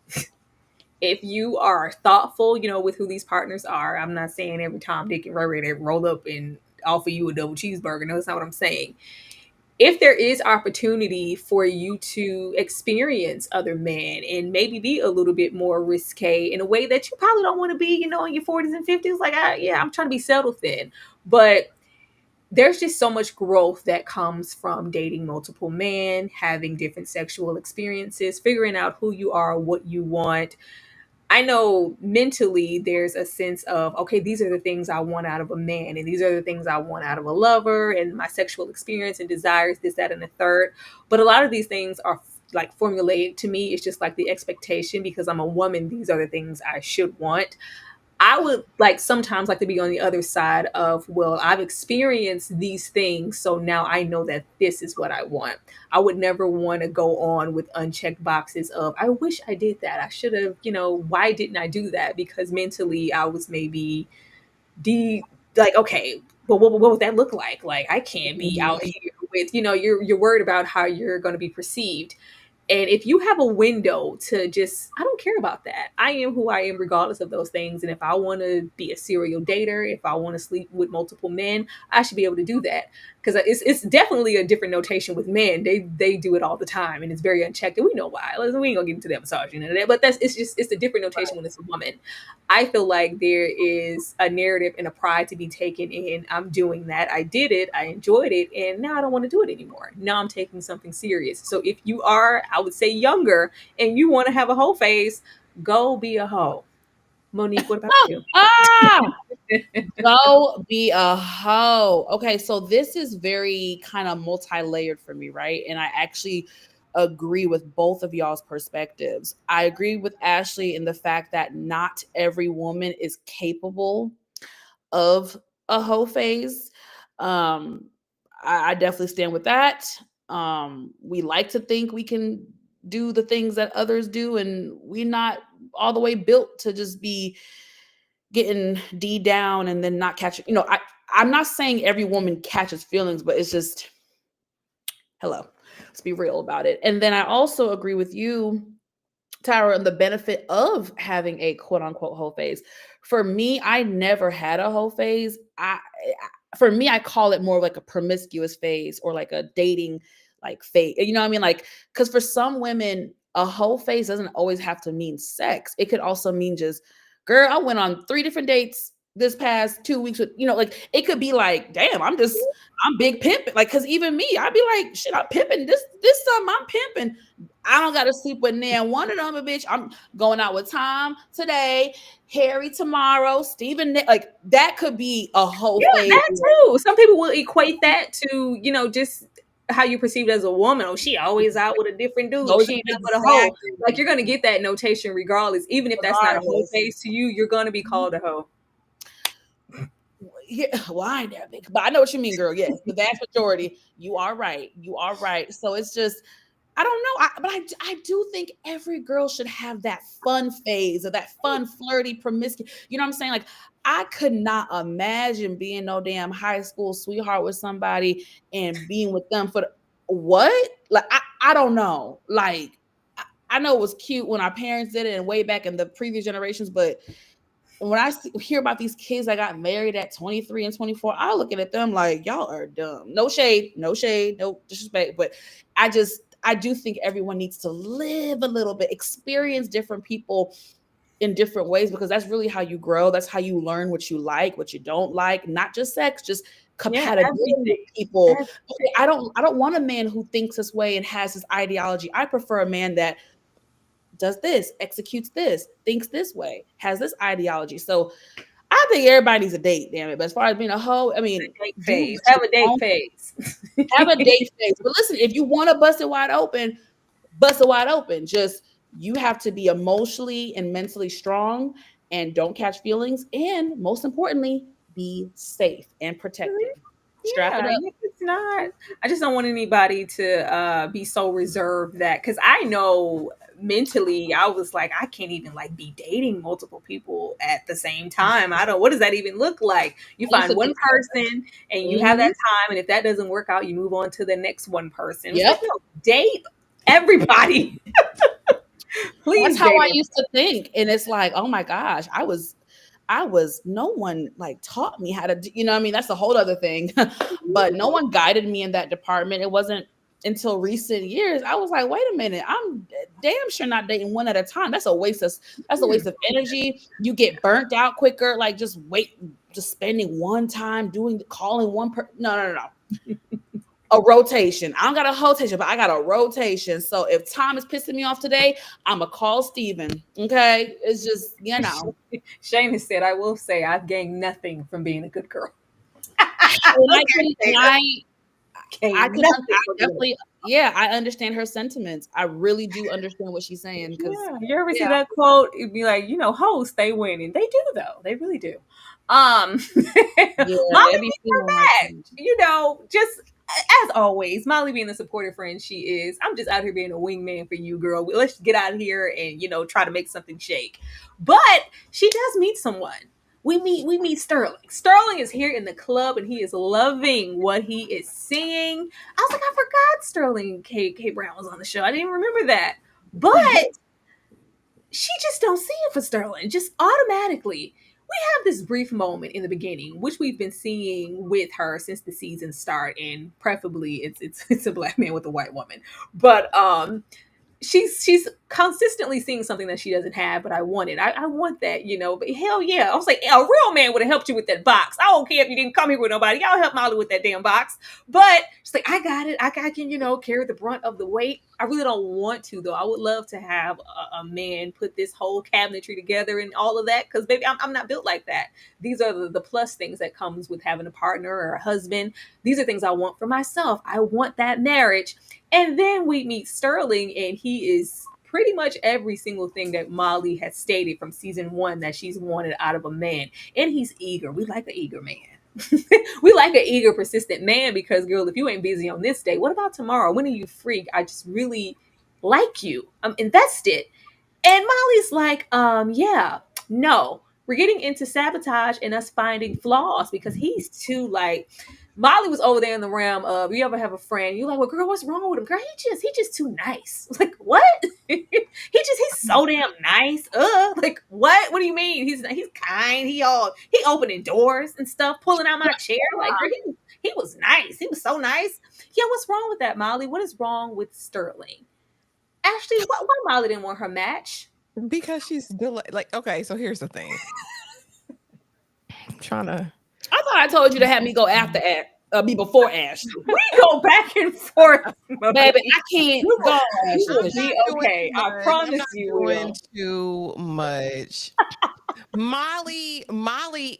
if you are thoughtful, with who these partners are. I'm not saying every Tom, Dick, and Rary they roll up and offer you a double cheeseburger. No, that's not what I'm saying. If there is opportunity for you to experience other men and maybe be a little bit more risque in a way that you probably don't want to be, in your 40s and 50s, like, yeah, I'm trying to be settled thin. But there's just so much growth that comes from dating multiple men, having different sexual experiences, figuring out who you are, what you want. I know mentally there's a sense of, okay, these are the things I want out of a man, and these are the things I want out of a lover, and my sexual experience and desires, this, that, and the third. But a lot of these things are like formulated to me. It's just like the expectation, because I'm a woman, these are the things I should want. I would like sometimes like to be on the other side of, well, I've experienced these things, so now I know that this is what I want. I would never want to go on with unchecked boxes of, I wish I did that. I should have, why didn't I do that? Because mentally I was maybe like, okay, but what would that look like? Like, I can't be out here with, you're worried about how you're going to be perceived. And if you have a window to just, I don't care about that. I am who I am, regardless of those things. And if I want to be a serial dater, if I want to sleep with multiple men, I should be able to do that. Because it's definitely a different notation with men. They do it all the time, and it's very unchecked. And we know why. We ain't gonna get into that misogyny and that. But it's a different notation when it's a woman. I feel like there is a narrative and a pride to be taken in. I'm doing that. I did it. I enjoyed it, and now I don't want to do it anymore. Now I'm taking something serious. So if you are, I would say, younger, and you want to have a hoe phase, go be a hoe. Monique, what about you? Go be a hoe. Okay, so this is very kind of multi-layered for me, right? And I actually agree with both of y'all's perspectives. I agree with Ashley in the fact that not every woman is capable of a hoe phase. Um, I definitely stand with that. We like to think we can do the things that others do, and we're not all the way built to just be getting D down and then not catching. I'm not saying every woman catches feelings, but it's just, hello, let's be real about it. And then I also agree with you, Tyra, on the benefit of having a quote unquote hoe phase. For me, I never had a hoe phase. For me, I call it more like a promiscuous phase, or like a dating like phase. You know what I mean? Like, because for some women, a hoe phase doesn't always have to mean sex. It could also mean just, girl, I went on 3 different dates this past 2 weeks with, like, it could be like, damn, I'm big pimping. Like, cause even me, I'd be like, shit, I'm pimping this something, I'm pimping. I don't gotta sleep with nan one of them, a bitch. I'm going out with Tom today, Harry tomorrow, Stephen. Like, that could be a whole phase. That too. Some people will equate that to, just how you perceived as a woman. Oh, she always out with a different dude. She ain't out with a hoe. Like, you're gonna get that notation regardless. Even if that's not a hoe phase to you, you're gonna be called a hoe. Yeah, well, I ain't that big, but I know what you mean, girl. Yes, the vast majority. You are right. You are right. So it's just, I don't know. But I do think every girl should have that fun phase, or that fun, flirty, promiscuous. You know what I'm saying? Like, I could not imagine being no damn high school sweetheart with somebody and being with them for what? Like, I don't know. Like, I know it was cute when our parents did it and way back in the previous generations, but when I hear about these kids that got married at 23 and 24, I look at them like, y'all are dumb. No shade, no disrespect. But I do think everyone needs to live a little bit, experience different people in different ways, because that's really how you grow. That's how you learn what you like, what you don't like, not just sex, just compatibility with people. Okay, I don't want a man who thinks this way and has this ideology. I prefer a man that does this, executes this, thinks this way, has this ideology. So I think everybody needs a date, damn it. But as far as being a hoe, I mean, have a date phase. Have a date phase. But listen, if you want to bust it wide open, bust it wide open. Just, you have to be emotionally and mentally strong, and don't catch feelings. And most importantly, be safe and protected. Strap it up. It's not. I just don't want anybody to be so reserved that, because I know mentally, I was like, I can't even like be dating multiple people at the same time. I don't, what does that even look like? You I used find to one think so. person and you have that time, and if that doesn't work out, you move on to the next one person. It's like, Yep. no, date everybody. That's Please how date I used to think. And it's like, oh my gosh, no one like taught me how to do, what I mean? That's a whole other thing. But no one guided me in that department. It wasn't until recent years I was like, wait a minute, I'm damn sure not dating one at a time. That's a waste of energy. You get burnt out quicker. Like just spending one time calling one per no. A rotation. I don't got a rotation, but I got a rotation. So if Tom is pissing me off today, I'ma call Steven. Okay. It's just, Shane has said, I will say I've gained nothing from being a good girl. Definitely, yeah, I understand her sentiments. I really do understand what she's saying. Because you ever see that quote? It'd be like, hoes stay winning. They do though. They really do. Molly being her match. Just as always, Molly being the supportive friend she is. I'm just out here being a wingman for you, girl. Let's get out here and try to make something shake. But she does meet someone. We meet Sterling. Sterling is here in the club and he is loving what he is seeing. I was like, I forgot Sterling K. Brown was on the show. I didn't even remember that. But she just don't see it for Sterling. Just automatically. We have this brief moment in the beginning, which we've been seeing with her since the season start, and preferably it's a black man with a white woman. But she's consistently seeing something that she doesn't have, but I want it. I want that, but hell yeah. I was like, a real man would have helped you with that box. I don't care if you didn't come here with nobody. Y'all help Molly with that damn box. But she's like, I got it. I can, carry the brunt of the weight. I really don't want to, though. I would love to have a man put this whole cabinetry together and all of that, because baby, I'm not built like that. These are the plus things that comes with having a partner or a husband. These are things I want for myself. I want that marriage. And then we meet Sterling, and he is pretty much every single thing that Molly has stated from season 1 that she's wanted out of a man. And he's eager. We like an eager man. We like an eager, persistent man because, girl, if you ain't busy on this day, what about tomorrow? When are you free? I just really like you. I'm invested. And Molly's like, yeah, no. We're getting into sabotage and us finding flaws because he's too like... Molly was over there in the realm of, you ever have a friend, you're like, well, girl, what's wrong with him? Girl, he just too nice. Like, what? he's so damn nice. Like, what? What do you mean? He's kind. He opening doors and stuff, pulling out my chair. Like, girl, he was nice. He was so nice. Yeah, what's wrong with that, Molly? What is wrong with Sterling? Ashley, why Molly didn't want her match? Because she's like, okay, so here's the thing. I'm trying to... I thought I told you to have me go after me before Ashley. We go back and forth, baby. I can't go. Okay, I promise you will. Too much. Molly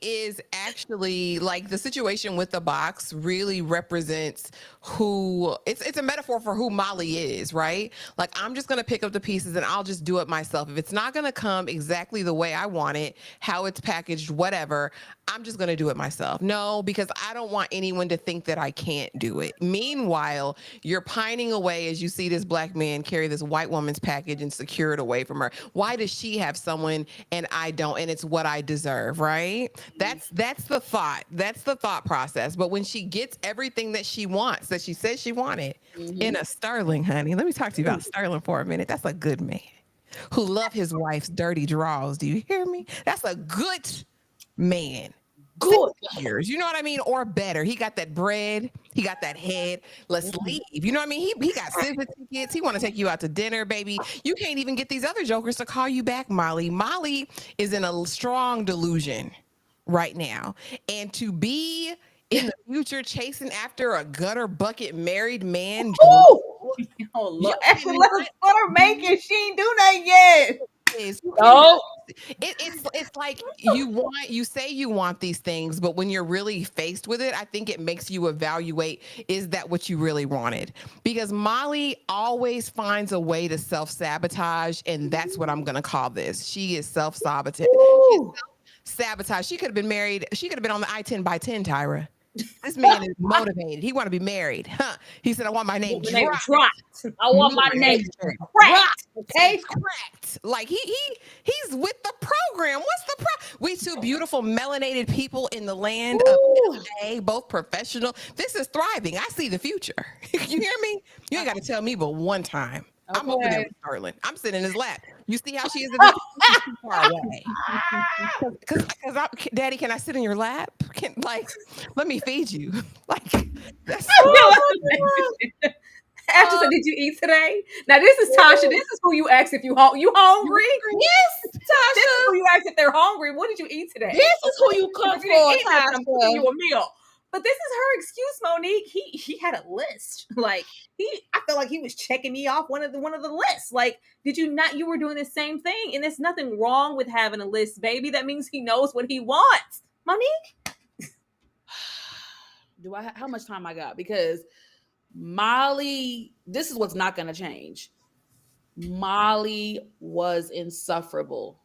is actually like, the situation with the box really represents who it's a metaphor for who Molly is, right? Like, I'm just gonna pick up the pieces and I'll just do it myself. If it's not gonna come exactly the way I want it, how it's packaged, whatever, I'm just gonna do it myself. No, because I don't want anyone to think that I can't do it. Meanwhile, you're pining away as you see this black man carry this white woman's package and secure it away from her. Why does she have someone and I don't? And it's what I deserve, right? That's the thought. That's the thought process. But when she gets everything that she wants, that she says she wanted in a Sterling, honey, let me talk to you about Sterling for a minute. That's a good man who love his wife's dirty draws. Do you hear me? That's a good man. Good years, you know what I mean? Or better. He got that bread. He got that head. Let's leave. You know what I mean? He got cinema tickets. He want to take you out to dinner, baby. You can't even get these other jokers to call you back, Molly. Molly is in a strong delusion right now. And to be in the future chasing after a gutter bucket married man. Oh, Lord. Let's let her make it. She ain't do that yet. It's like you say you want these things, but when you're really faced with it, I think it makes you evaluate, is that what you really wanted? Because Molly always finds a way to self-sabotage, and that's what I'm gonna call this. She is self-sabotage. Sabotage. She could have been married. She could have been on the I-10 by 10, Tyra. This man is motivated. He want to be married. Huh? He said, I want my name The name dropped. dropped. I want my Right. name Cracked. Okay. He's cracked. Like he's with the program. What's the We two beautiful melanated people in the land of LA, both professional. This is thriving. I see the future. You hear me? You ain't got to tell me but one time. I'm over there with Sterling. I'm sitting in his lap. You see how she is? She's too far away. Because Daddy, can I sit in your lap? Let me feed you. Like that's. After said, did you eat today? Now this is Tasha. This is who you ask if you hungry. Yes, Tasha. This is who you ask if they're hungry. What did you eat today? This is who you cook If you didn't eat for, nothing, I'm cooking you Tasha. a meal. But this is her excuse, Monique. He had a list. Like I felt like he was checking me off one of the lists. Like, did you not? You were doing the same thing, and there's nothing wrong with having a list, baby. That means he knows what he wants, Monique. How much time I got? Because Molly, this is what's not going to change. Molly was insufferable.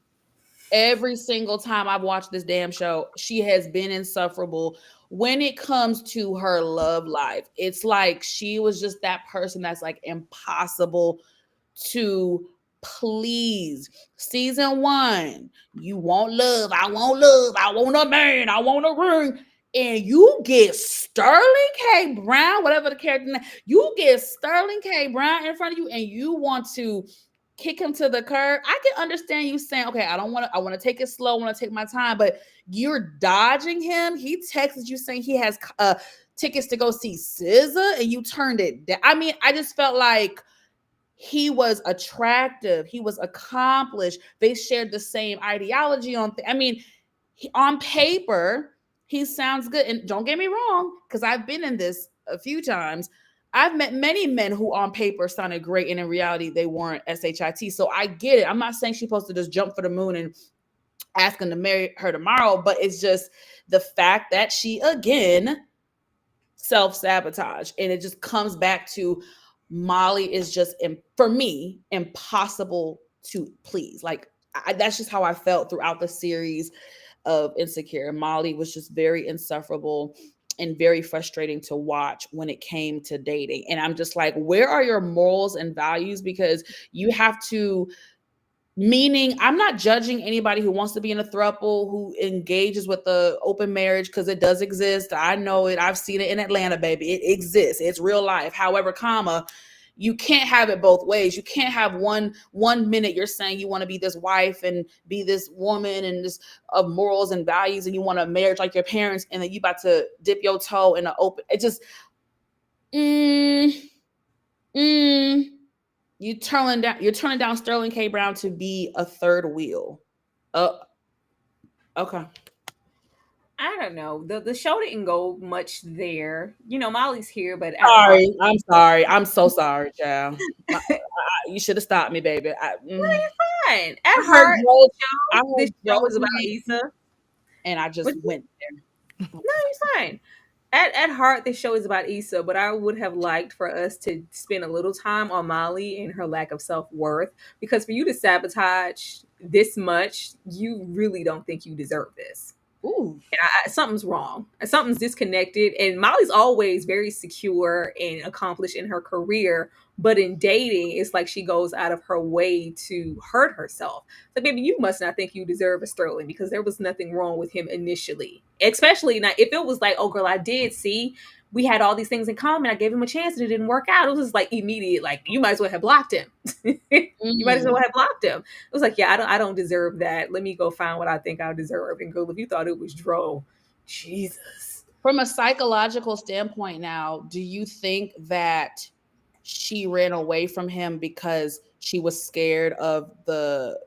Every single time I've watched this damn show, she has been insufferable when it comes to her love life. It's like she was just that person that's like impossible to please. Season 1, you want love. I want love. I want a man. I want a ring. And you get Sterling K. Brown, whatever the character name, you get Sterling K. Brown in front of you and you want to kick him to the curb. I can understand you saying, okay, I want to take it slow, I want to take my time, but you're dodging him. He texted you saying he has tickets to go see SZA and you turned it down. I mean, I just felt like he was attractive. He was accomplished. They shared the same ideology on on paper, he sounds good. And don't get me wrong, because I've been in this a few times. I've met many men who on paper sounded great and in reality they weren't SHIT. So I get it. I'm not saying she's supposed to just jump for the moon and ask him to marry her tomorrow, but it's just the fact that she again self-sabotage. And it just comes back to Molly is just, for me, impossible to please. Like that's just how I felt throughout the series of Insecure. Molly was just very insufferable and very frustrating to watch when it came to dating. And I'm just like, where are your morals and values? Because you have to, meaning I'm not judging anybody who wants to be in a throuple, who engages with the open marriage, because it does exist. I know it. I've seen it in Atlanta, baby. It exists. It's real life. However, you can't have it both ways. You can't have one minute you're saying you want to be this wife and be this woman and this of morals and values, and you want a marriage like your parents, and then you about to dip your toe in the open. It just you're turning down Sterling K. Brown to be a third wheel. Okay. I don't know. The show didn't go much there. You know, Molly's here, but I'm sorry. I'm so sorry, child. You should have stopped me, baby. No, you're fine. At heart, this show is about Issa, and I just went there. No, you're fine. At heart, this show is about Issa, but I would have liked for us to spend a little time on Molly and her lack of self-worth, because for you to sabotage this much, you really don't think you deserve this. Ooh. And something's wrong. Something's disconnected. And Molly's always very secure and accomplished in her career. But in dating, it's like she goes out of her way to hurt herself. So, baby, you must not think you deserve a Sterling, because there was nothing wrong with him initially. Especially now, if it was like, oh, girl, I did see we had all these things in common. I gave him a chance and it didn't work out. It was like immediate, like, you might as well have blocked him. You might as well have blocked him. It was like, yeah, I don't deserve that. Let me go find what I think I deserve. And girl, if you thought it was Dro, Jesus. From a psychological standpoint now, do you think that she ran away from him because she was scared of the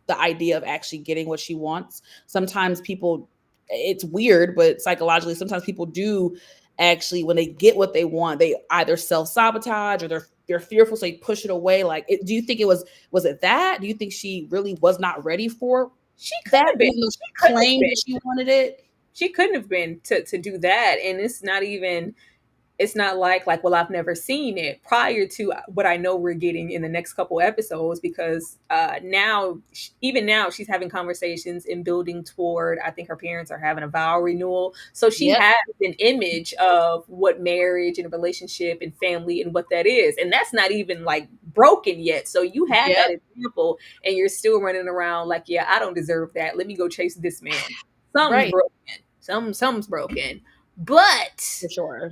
idea of actually getting what she wants? Sometimes people, it's weird, but psychologically, sometimes people do actually, when they get what they want, they either self-sabotage or they're fearful, so they push it away. Like, do you think it was it that? Do you think she really was not ready for that? She claimed that she wanted it. She couldn't have been to do that. And it's not even, It's not like, well, I've never seen it prior to what I know we're getting in the next couple episodes, because now, even now, she's having conversations and building toward, I think her parents are having a vow renewal. So she Yep. has an image of what marriage and a relationship and family and what that is. And that's not even like broken yet. So you had Yep. that example and you're still running around like, yeah, I don't deserve that. Let me go chase this man. Something's Right. broken. Something's broken. But For sure.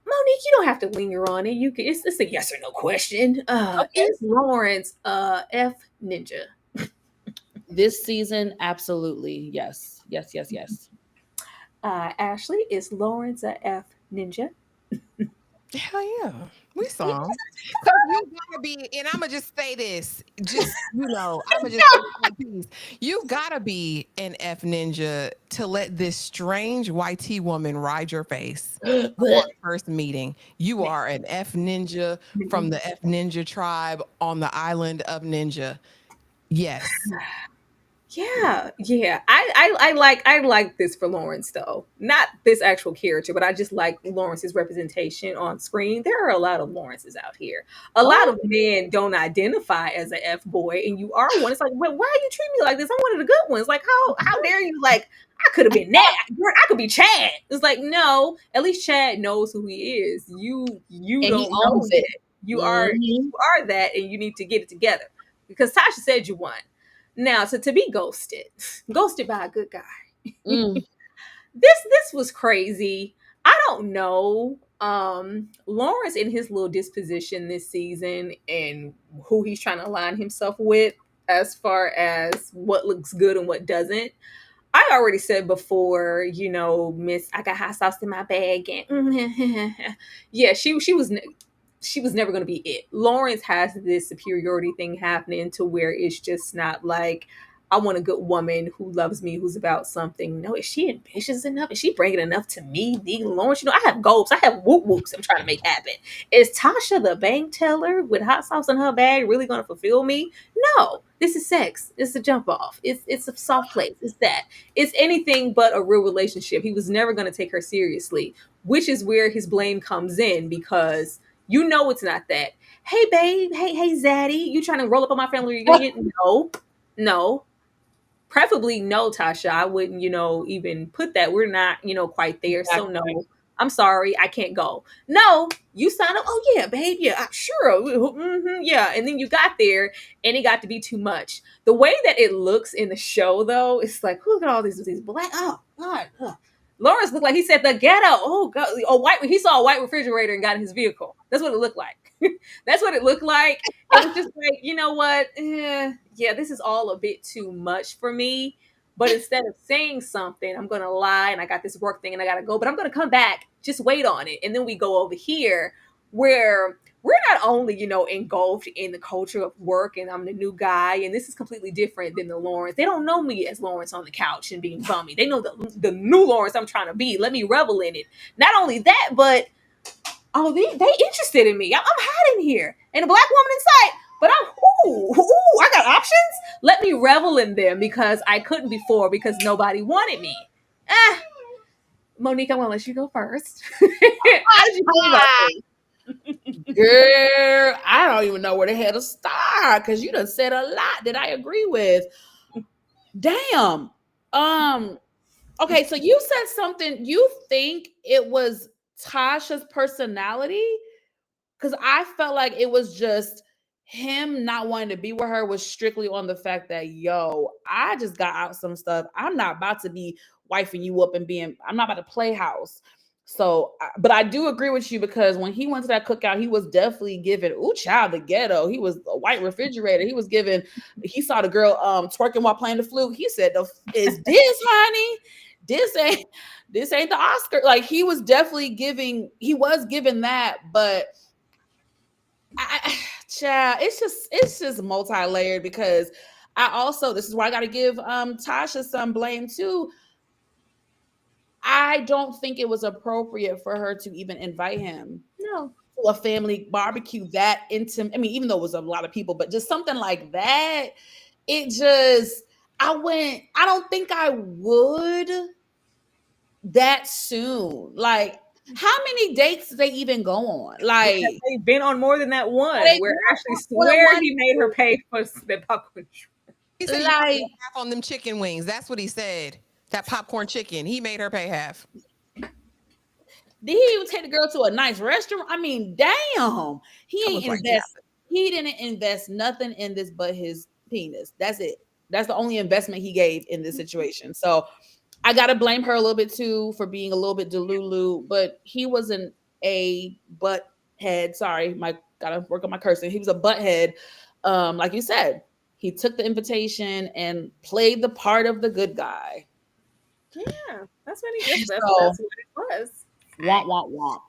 Monique, you don't have to linger on it. You can. It's a yes or no question. Okay. Is Lawrence F ninja? This season, absolutely. Yes. Ashley, is Lawrence a F ninja? Hell yeah. We saw him. So you gotta be, and I'm gonna just say this, I'm gonna just say my piece. You gotta be an F ninja to let this strange YT woman ride your face on first meeting. You are an F ninja from the F ninja tribe on the island of Ninja. Yes. Yeah. I like this for Lawrence though. Not this actual character, but I just like Lawrence's representation on screen. There are a lot of Lawrences out here. A lot of men don't identify as an F boy, and you are one. It's like, well, why are you treating me like this? I'm one of the good ones. Like, how dare you? Like, I could have been that. I could be Chad. It's like, no, at least Chad knows who he is. You And don't he know owns it. that. You are that, and you need to get it together because Tasha said you won. Now, so to be ghosted by a good guy. Mm. This was crazy. I don't know. Lawrence in his little disposition this season and who he's trying to align himself with as far as what looks good and what doesn't. I already said before, Miss, I got hot sauce in my bag, and yeah, she was never going to be it. Lawrence has this superiority thing happening to where it's just not like, I want a good woman who loves me, who's about something. No, is she ambitious enough? Is she bringing enough to me? Lawrence, I have goals. I have whoop whoops I'm trying to make happen. Is Tasha the bank teller with hot sauce in her bag really going to fulfill me? No, this is sex. It's a jump off. It's a soft place. It's that. It's anything but a real relationship. He was never going to take her seriously, which is where his blame comes in because it's not that. Hey, babe. Hey, Zaddy. You trying to roll up on my family reunion? No. Preferably no, Tasha. I wouldn't, even put that. We're not, quite there. Exactly. So no. I'm sorry. I can't go. No, you signed up. Oh, yeah, babe. Yeah, sure. Mm-hmm, yeah. And then you got there and it got to be too much. The way that it looks in the show, though, it's like, look at all these black. Oh, God. Lawrence looked like he said the ghetto. Oh God! He saw a white refrigerator and got in his vehicle. That's what it looked like. That's what it looked like. It was just like, you know what? Yeah, this is all a bit too much for me. But instead of saying something, I'm gonna lie and I got this work thing and I gotta go. But I'm gonna come back. Just wait on it, and then we go over here where we're not only, engulfed in the culture of work and I'm the new guy, and this is completely different than the Lawrence. They don't know me as Lawrence on the couch and being bummy. They know the new Lawrence I'm trying to be. Let me revel in it. Not only that, but they interested in me. I'm hot in here. And a black woman in sight, but I got options. Let me revel in them because I couldn't before because nobody wanted me. Monique, I'm gonna let you go first. How did you feel about this? Girl, I don't even know where the hell to start because you done said a lot that I agree with. Damn. Okay, so you said something. You think it was Tasha's personality? Because I felt like it was just him not wanting to be with her was strictly on the fact that, I just got out some stuff. I'm not about to be wifing you up and I'm not about to play house. So, but I do agree with you because when he went to that cookout, he was definitely giving, child, the ghetto. He was a white refrigerator. He saw the girl twerking while playing the flute. He said, is this, honey? This ain't the Oscar. Like he was giving that, but child, it's just multi-layered because this is why I got to give Tasha some blame too. I don't think it was appropriate for her to even invite him to a family barbecue that intimate. I mean, even though it was a lot of people, but just something like that. I don't think I would that soon. Like, How many dates did they even go on? Because Like, they've been on more than that one they where been Ashley on more than swear one. he made her pay for the popcorn. He said you got Like, half on them chicken wings. That's what he said. That popcorn chicken. He made her pay half. did he even take the girl to a nice restaurant? I mean, damn. He I ain't was like, invest. He didn't invest nothing in this but his penis. That's it. That's the only investment he gave in this situation. So I gotta blame her a little bit too for being a little bit delulu, but he wasn't a butt head. Sorry, my gotta work on my cursing. He was a butt head. Like you said, he took the invitation and played the part of the good guy. Yeah, that's what he did. That's So, what it was. womp.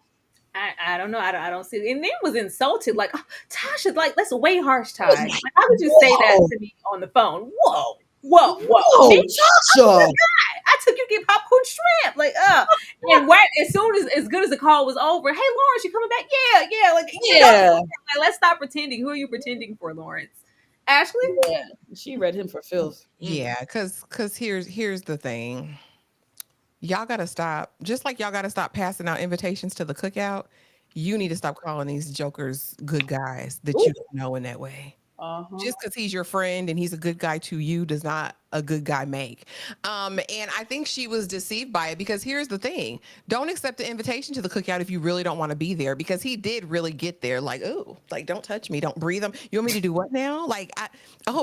I don't know. I don't see it. And then was insulted. Like, oh, Tasha, like, that's a way harsh, Ty. Like, how would you say that Whoa. to me on the phone? Whoa. Whoa, Me? Tasha. I took you to get popcorn shrimp. Like, and right as soon as good as the call was over, hey Lawrence, you coming back? Yeah. Like, Yeah. like, let's stop pretending. Who are you pretending for, Lawrence? Ashley? Yeah. She read him for filth. yeah, because here's the thing. Y'all gotta stop. Just like y'all gotta stop passing out invitations to the cookout. You need to stop calling these jokers good guys that you don't know in that way. Uh-huh. Just because he's your friend and he's a good guy to you does not a good guy make. And I think she was deceived by it because here's the thing. Don't accept the invitation to the cookout if you really don't want to be there because he did really get there like, oh, like, don't touch me. Don't breathe them. You want me to do what now? Like,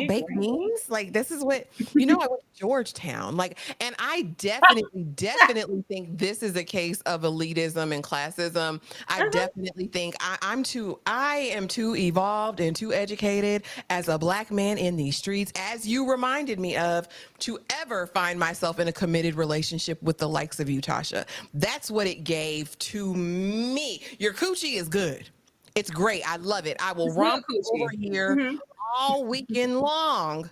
baked beans? Like, this is what, I went to Georgetown. Like, and I definitely think this is a case of elitism and classism. I definitely think I am too evolved and too educated as a Black man in these streets, as you reminded me of, to ever find myself in a committed relationship with the likes of you, Tasha. That's what it gave to me. Your coochie is good. It's great. I love it. I will romp over here all weekend long.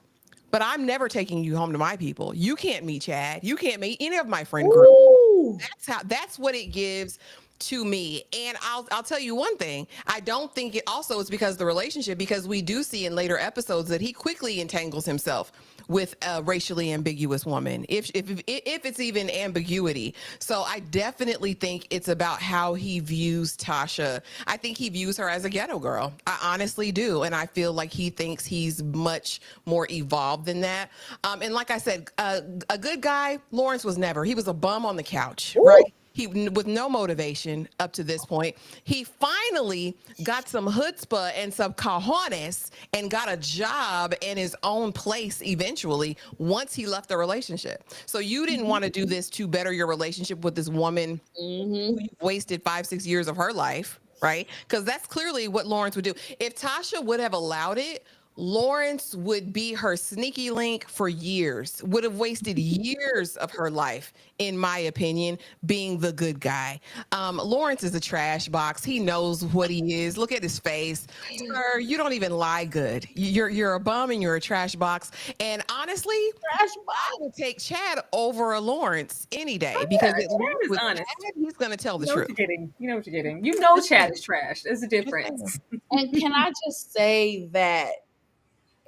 But I'm never taking you home to my people. You can't meet Chad. You can't meet any of my friend group. That's what it gives to me. And I'll tell you one thing. I don't think it also is because of the relationship, because we do see in later episodes that he quickly entangles himself with a racially ambiguous woman, if it's even ambiguity. So I definitely think it's about how he views Tasha. I think he views her as a ghetto girl. I honestly do. And I feel like he thinks he's much more evolved than that. And like I said, a good guy, Lawrence was never. He was a bum on the couch, right? He, with no motivation up to this point, he finally got some chutzpah and some cojones and got a job in his own place eventually once he left the relationship. So you didn't want to do this to better your relationship with this woman who you wasted 5-6 years of her life, right? Because that's clearly what Lawrence would do. If Tasha would have allowed it, Lawrence would be her sneaky link for years, would have wasted years of her life, in my opinion, being the good guy. Lawrence is a trash box. He knows what he is. Look at his face. Sir, you don't even lie good. You're a bum and you're a trash box. And honestly, I would take Chad over a Lawrence any day because Chad is honest. Chad, he's going to tell the truth. You know what you're getting. You know Chad is trash. There's a difference. And can I just say that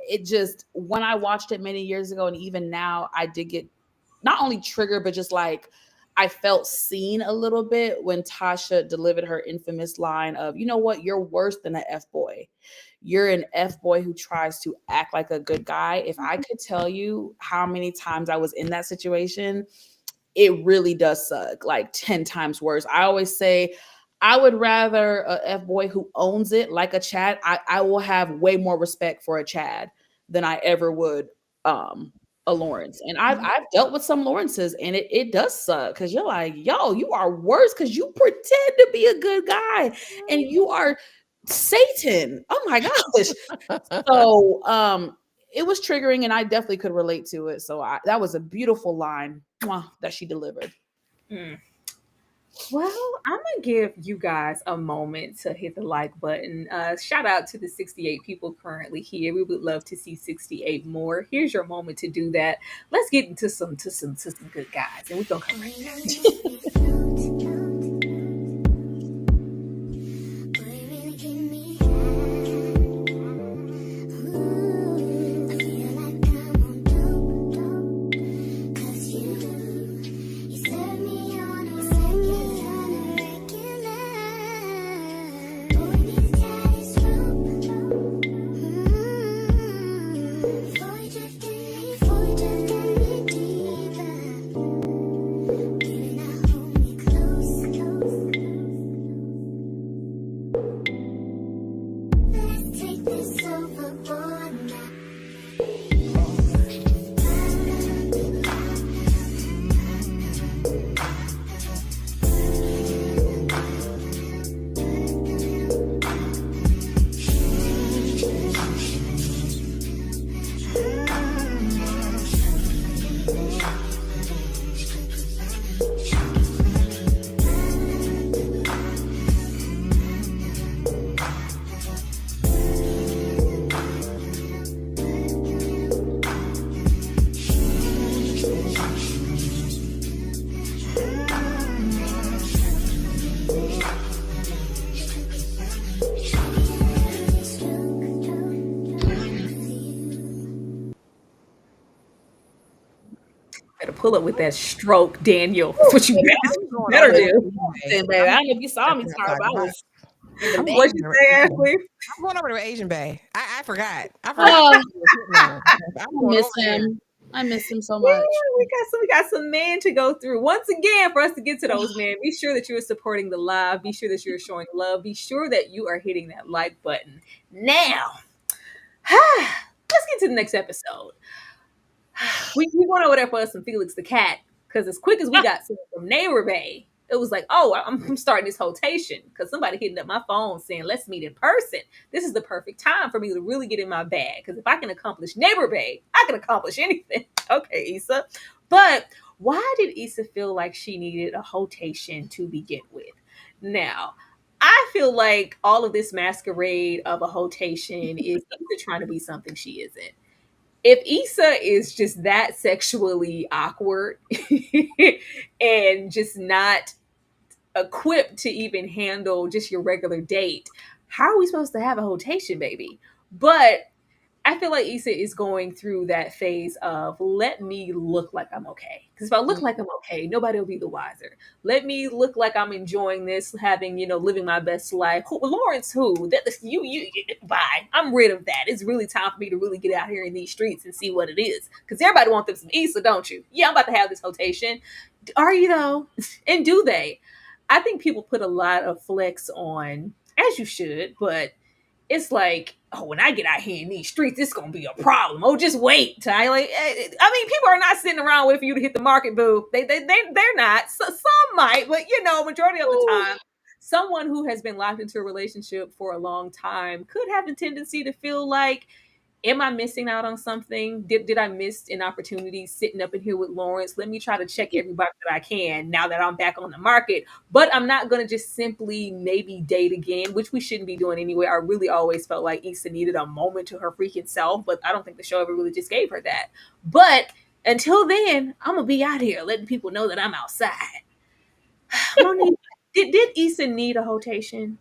it just, when I watched it many years ago and even now, I did get not only triggered, but just like I felt seen a little bit when Tasha delivered her infamous line of, you know what, you're worse than an F-boy. You're an F-boy who tries to act like a good guy. If I could tell you how many times I was in that situation, it really does suck, like 10 times worse. I always say, I would rather a F-boy who owns it like a Chad. I will have way more respect for a Chad than I ever would a Lawrence. And I've dealt with some Lawrences, and it does suck because you're like, yo, you are worse because you pretend to be a good guy and you are Satan. Oh my gosh. So it was triggering, and I definitely could relate to it. So that was a beautiful line that she delivered. Well, I'm going to give you guys a moment to hit the like button. Shout out to the 68 people currently here. We would love to see 68 more. Here's your moment to do that. Let's get into some good guys, and we're going to come right back. pull up with that stroke, Daniel. That's what you better do. Baby, I don't know if you saw me, Star, but I was in the What you say, Ashley? I'm going over to Asian Bay. I forgot. Oh, I'm I going miss over there. him. I miss him so Yeah, much. we got some men to go through. Once again, for us to get to those men, be sure that you are supporting the live. Be sure that you're showing love. Be sure that you are hitting that like button. Now, let's get to the next episode. We went over there for us some Felix the cat because as quick as we got from Neighbor Bay, it was like, oh, I'm starting this rotation because somebody hitting up my phone saying, let's meet in person. This is the perfect time for me to really get in my bag because if I can accomplish Neighbor Bay, I can accomplish anything. Okay, Issa. But why did Issa feel like she needed a rotation to begin with? Now, I feel like all of this masquerade of a rotation is Issa trying to be something she isn't. If Issa is just that sexually awkward and just not equipped to even handle just your regular date, how are we supposed to have a rotation, baby? But I feel like Issa is going through that phase of let me look like I'm okay. Because if I look like I'm okay, nobody will be the wiser. Let me look like I'm enjoying this, having, living my best life. Lawrence, who? You, bye. I'm rid of that. It's really time for me to really get out here in these streets and see what it is. Because everybody wants them some Issa, don't you? Yeah, I'm about to have this rotation. Are you though? And do they? I think people put a lot of flex on, as you should, but it's like, oh, when I get out here in these streets, it's gonna be a problem. Oh, just wait, Ty. Like, I mean, people are not sitting around waiting for you to hit the market, boo. They're not. So, some might, but majority of the time, someone who has been locked into a relationship for a long time could have a tendency to feel like, am I missing out on something? Did I miss an opportunity sitting up in here with Lawrence? Let me try to check everybody that I can now that I'm back on the market. But I'm not going to just simply maybe date again, which we shouldn't be doing anyway. I really always felt like Issa needed a moment to her freaking self, but I don't think the show ever really just gave her that. But until then, I'm going to be out here letting people know that I'm outside. Did Issa need a rotation?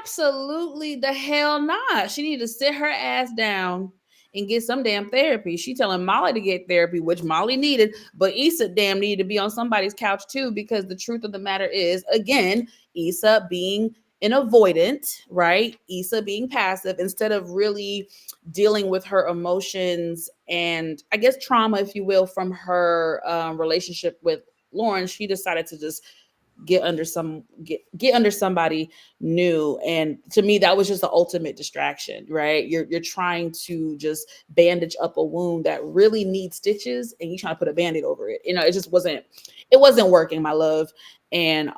Absolutely the hell not. She needed to sit her ass down and get some damn therapy. She telling Molly to get therapy, which Molly needed, but Issa damn needed to be on somebody's couch too, because the truth of the matter is, again, Issa being an avoidant, right? Issa being passive instead of really dealing with her emotions and I guess trauma, if you will, from her relationship with Lauren. She decided to just get under somebody new, and to me that was just the ultimate distraction, right? You're trying to just bandage up a wound that really needs stitches and you trying to put a band-aid over it. It just wasn't working, my love. And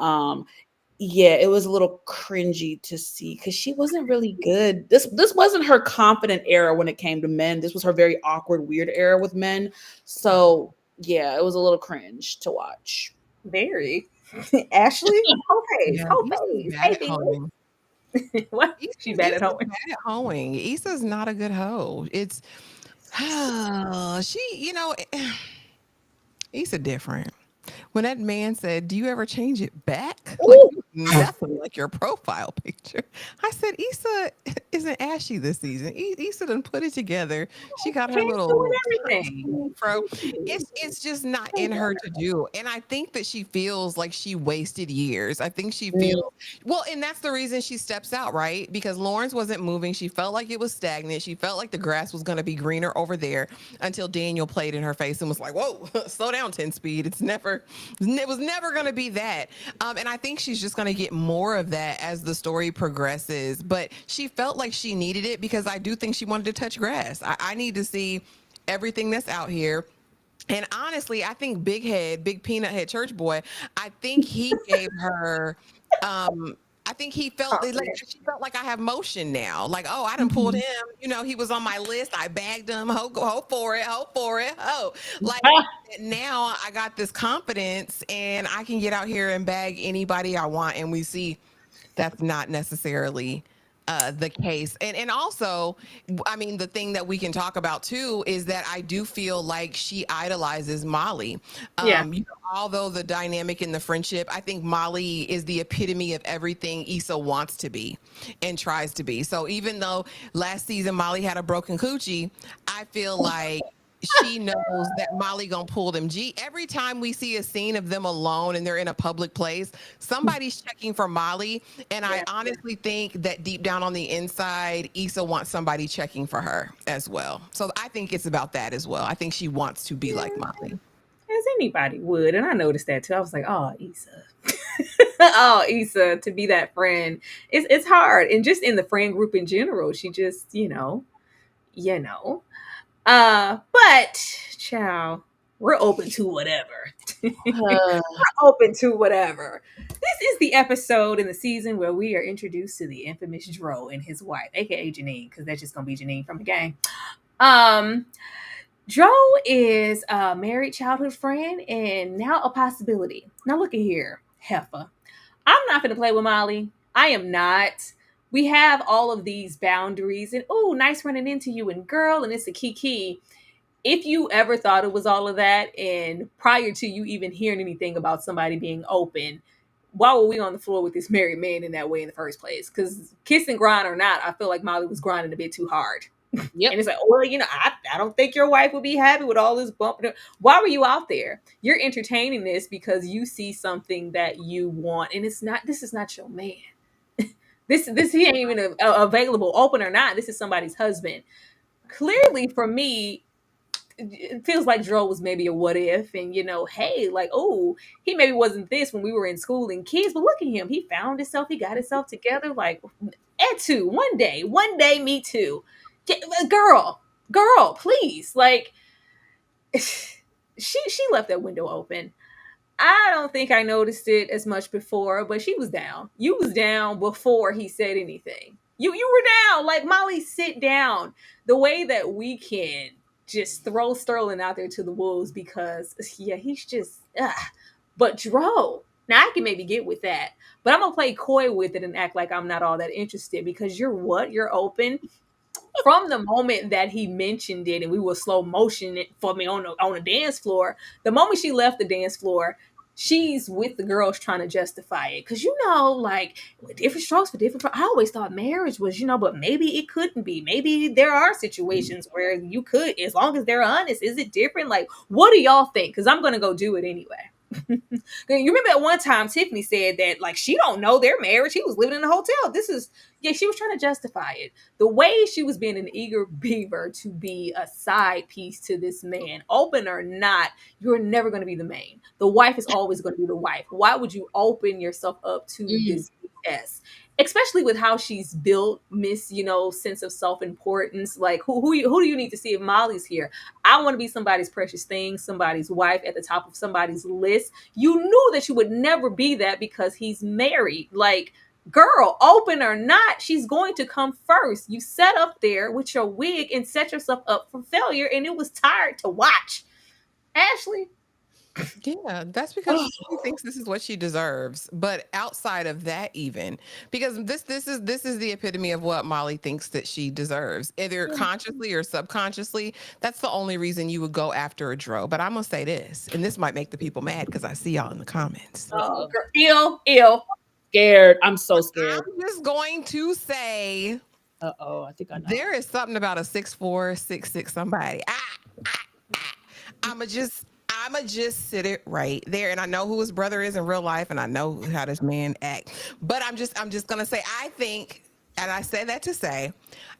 yeah, it was a little cringy to see because she wasn't really good. This wasn't her confident era when it came to men. This was her very awkward, weird era with men. So yeah, it was a little cringe to watch. Very. Ashley? Yeah, Issa's bad at hoeing. What? She bad at hoeing. Bad at hoeing. Issa's not a good hoe. It's Issa different. When that man said, "Do you ever change it back?" Nothing like your profile picture. I said, Issa isn't ashy this season. Issa done put it together. She got her little everything. Bro, it's just not in her to do. And I think that she feels like she wasted years. I think she feels well, and that's the reason she steps out, right? Because Lawrence wasn't moving. She felt like it was stagnant. She felt like the grass was going to be greener over there until Daniel played in her face and was like, "Whoa, slow down, 10 speed. It was never going to be that." And I think she's just going to get more of that as the story progresses. But she felt like she needed it because I do think she wanted to touch grass. I need to see everything that's out here. And honestly, I think Big Peanut Head Church Boy, I think he gave her I think he felt she felt like I have motion now. Like, oh, I done pulled him. He was on my list. I bagged him. Ho for it. Like now I got this confidence and I can get out here and bag anybody I want. And we see that's not necessarily the case. And also, I mean, the thing that we can talk about too is that I do feel like she idolizes Molly. Although the dynamic in the friendship, I think Molly is the epitome of everything Issa wants to be and tries to be. So even though last season Molly had a broken coochie, I feel like she knows that Molly gonna pull them G. Every time we see a scene of them alone and they're in a public place, somebody's checking for Molly. And I Yeah. honestly think that deep down on the inside, Issa wants somebody checking for her as well. So I think it's about that as well. I think she wants to be like Molly. As anybody would. And I noticed that too. I was like, oh, Issa. Oh, Issa, to be that friend. It's hard. And just in the friend group in general, she just, you know. But child, we're open to whatever. Uh, Open to whatever. This is the episode in the season where we are introduced to the infamous Dro and his wife, aka Janine, because that's just gonna be Janine from the gang. Um, Dro is a married childhood friend and now a possibility. Now look at here, Heffa. I'm not gonna play with Molly. I am not. We have all of these boundaries, and oh, nice running into you, and girl, and it's a kiki. If you ever thought it was all of that, and prior to you even hearing anything about somebody being open, why were we on the floor with this married man in that way in the first place? Because kiss and grind or not, I feel like Molly was grinding a bit too hard. yep. And it's like, well, I don't think your wife would be happy with all this bump. Why were you out there? You're entertaining this because you see something that you want, and this is not your man. This he ain't even available, open or not. This is somebody's husband. Clearly, for me, it feels like Dro was maybe a what if, and hey, like, oh, he maybe wasn't this when we were in school and kids, but look at him. He found himself, he got himself together. Like, too, one day, me too. Girl, please. Like, she left that window open. I don't think I noticed it as much before, but she was down. You was down before he said anything. You were down. Like, Molly, sit down. The way that we can just throw Sterling out there to the wolves because, yeah, he's just, But Dro, now I can maybe get with that, but I'm going to play coy with it and act like I'm not all that interested because you're what? You're open. From the moment that he mentioned it and we were slow motion it for me on the dance floor, the moment she left the dance floor, she's with the girls trying to justify it. Because, like, with different strokes for different I always thought marriage was, but maybe it couldn't be. Maybe there are situations where you could, as long as they're honest. Is it different? Like, what do y'all think? Because I'm going to go do it anyway. You remember at one time Tiffany said that, like, she don't know their marriage. He was living in a hotel. She was trying to justify it. The way she was being an eager beaver to be a side piece to this man, open or not, you're never going to be the main. The wife is always going to be the wife. Why would you open yourself up to this BS? Especially with how she's built, sense of self-importance. Like, who do you need to see if Molly's here? I want to be somebody's precious thing, somebody's wife, at the top of somebody's list. You knew that you would never be that because he's married. Like, girl, open or not, she's going to come first. You sat up there with your wig and set yourself up for failure, and it was tired to watch. Ashley. Yeah, that's because she thinks this is what she deserves. But outside of that, even because this is the epitome of what Molly thinks that she deserves, either consciously or subconsciously. That's the only reason you would go after a Dro. But I'm gonna say this, and this might make the people mad because I see y'all in the comments. Oh, girl, ill. Scared. I'm so scared. I'm just going to say, I think I know. There is something about a 6'4", 6'6" somebody. I'ma just sit it right there. And I know who his brother is in real life, and I know how this man act. But I'm just gonna say, I think, and I say that to say,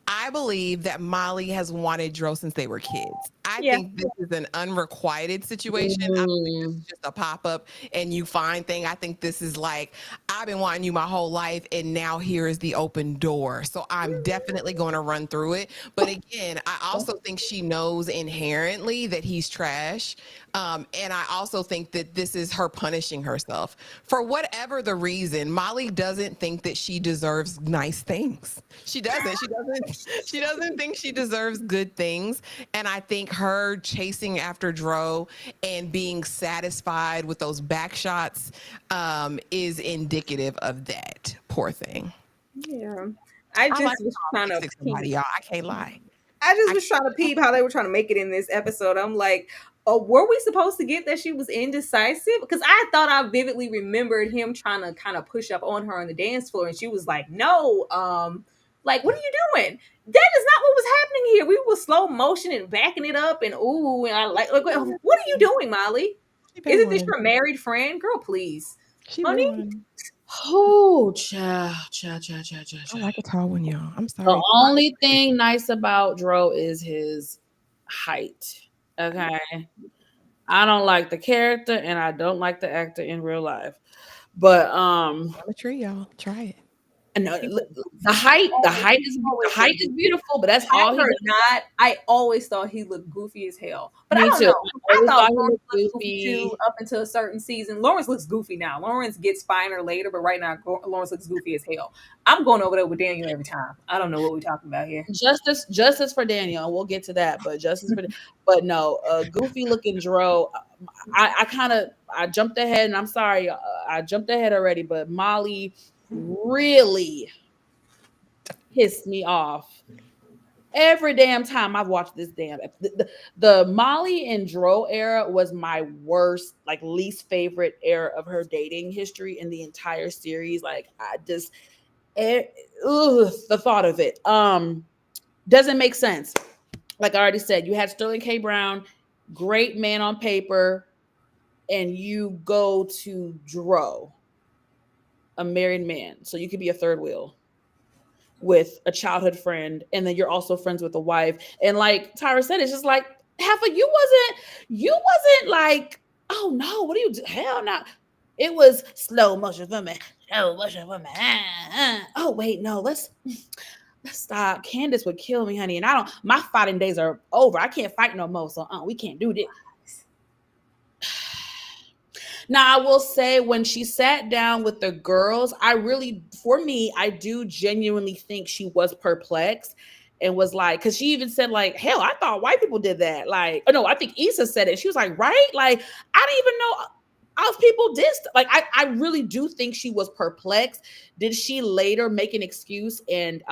I believe that Molly has wanted Dro since they were kids. I think this is an unrequited situation. I don't think this is just a pop-up and you find thing. I think this is like, I've been wanting you my whole life, and now here is the open door. So I'm definitely going to run through it. But again, I also think she knows inherently that he's trash. And I also think that this is her punishing herself. For whatever the reason, Molly doesn't think that she deserves nice things. She doesn't. She doesn't think she deserves good things. And I think her chasing after Dro and being satisfied with those back shots is indicative of that. Poor thing. Yeah. I just was trying to somebody, y'all. I can't lie. I just was trying to peep how they were trying to make it in this episode. I'm like, oh, were we supposed to get that she was indecisive? Because I thought I vividly remembered him trying to kind of push up on her on the dance floor, and she was like, no, Like, what are you doing? That is not what was happening here. We were slow motion and backing it up and ooh, and I like what are you doing, Molly? She been Isn't this wanting. your married friend? Girl, please. She been Honey? wanting. Oh, cha. I like a tall one, y'all. I'm The sorry. only thing nice about Dro is his height. Okay. I don't like the character and I don't like the actor in real life. But Geometry, y'all. Try it. no, the height is beautiful, but that's all he Or does. not, I always thought he looked goofy as hell. But I Me don't too. know. I I always thought thought he Lawrence looked looked goofy goofy. too up until a certain season. Lawrence looks goofy now. Lawrence gets finer later, but right now Lawrence looks goofy as hell. I'm going over there with Daniel every time. I don't know what we're talking about here. Justice for Daniel. We'll get to that, but but no, goofy looking Dro. I jumped ahead, and I'm sorry, I jumped ahead already. But Molly really pissed me off every damn time I've watched this damn. The Molly and Dro era was my worst, like least favorite era of her dating history in the entire series. Like I just, the thought of it doesn't make sense. Like I already said, you had Sterling K. Brown, great man on paper, and you go to Dro, a married man, so you could be a third wheel with a childhood friend, and then you're also friends with a wife. And like Tyra said, it's just like half of you wasn't like, oh no, what do you do? Hell no. It was slow motion for me. Slow motion for me. Oh wait, no, let's stop. Candace would kill me, honey. And my fighting days are over. I can't fight no more. So we can't do this. Now, I will say when she sat down with the girls, for me, I do genuinely think she was perplexed and was like, because she even said, like, hell, I thought white people did that. Like, oh no, I think Issa said it. She was like, right? Like, I didn't even know us people did. Like, I really do think she was perplexed. Did she later make an excuse and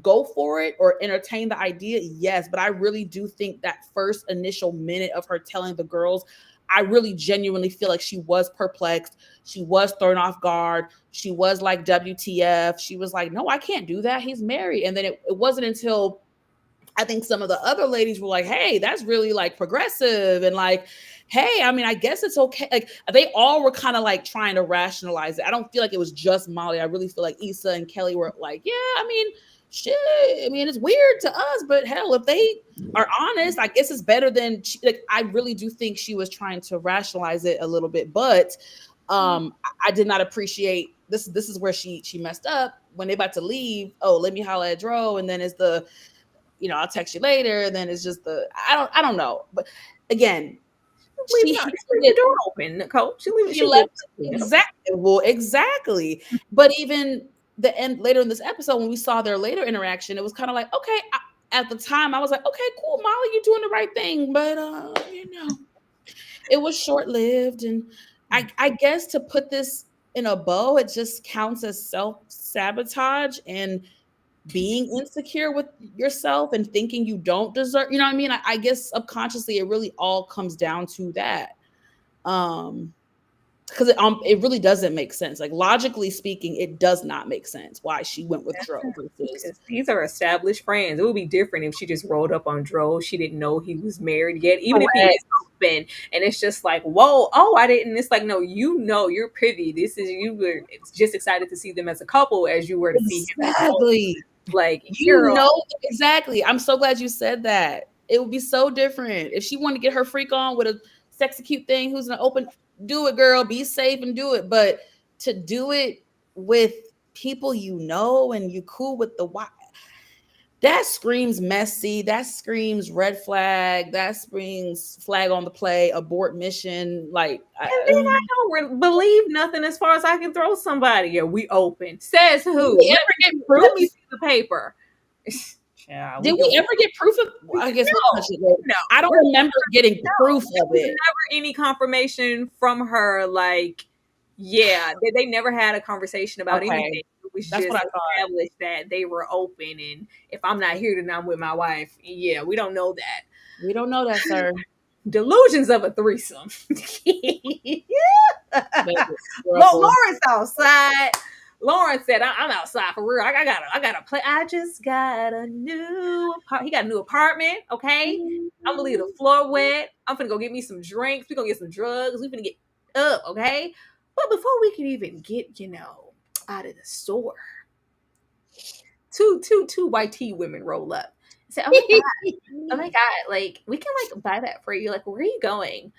go for it or entertain the idea? Yes, but I really do think that first initial minute of her telling the girls, I really genuinely feel like she was perplexed. She was thrown off guard. She was like, WTF. She was like, no, I can't do that. He's married. And then it wasn't until I think some of the other ladies were like, hey, that's really like progressive. And like, hey, I mean, I guess it's okay. Like they all were kind of like trying to rationalize it. I don't feel like it was just Molly. I really feel like Issa and Kelly were like, yeah, I mean, shit. I mean, it's weird to us, but hell, if they are honest, I guess it's better than like, I really do think she was trying to rationalize it a little bit, but I did not appreciate this. This is where she messed up when they about to leave. Oh, let me holla at Dro. And then it's the, I'll text you later. And then it's just I don't know. But again, Leave the door open, Coach. She left exactly. Well, exactly. But even the end later in this episode, when we saw their later interaction, it was kind of like, okay, at the time I was like, okay, cool, Molly, you're doing the right thing. But it was short-lived. And I guess to put this in a bow, it just counts as self-sabotage and being insecure with yourself and thinking you don't deserve, you know what I mean? I guess subconsciously it really all comes down to that. Because it really doesn't make sense. Like logically speaking, it does not make sense why she went with Dro. These are established friends. It would be different if she just rolled up on Dro. She didn't know he was married yet, even if he is open. And it's just like, whoa, oh, I didn't. It's like, no, you're privy. You were just excited to see them as a couple as you were to see him. Exactly. Like, exactly. I'm so glad you said that. It would be so different if she wanted to get her freak on with a sexy cute thing who's gonna open. Do it, girl. Be safe and do it. But to do it with people and you cool with that screams messy. That screams red flag. That screams flag on the play, abort mission. Like, and then I don't believe nothing as far as I can throw somebody. Yeah, we open. Says who? Did we ever get proof? Let me see the paper. Did we ever get proof of? I guess no. I don't remember getting proof of it. Never any confirmation from her. Like, yeah, they never had a conversation about anything. It was just established that they were open, and if I'm not here, then I'm with my wife. Yeah, we don't know that. We don't know that, sir. Delusions of a threesome. Lawrence outside. Lauren said, I'm outside for real. I gotta play. I just got a new he got a new apartment. Okay. I'm gonna leave the floor wet. I'm gonna go get me some drinks. We're gonna get some drugs. We're gonna get up, okay? But before we can even get, out of the store, two white tea women roll up and say, oh my God, like we can like buy that for you. Like, where are you going?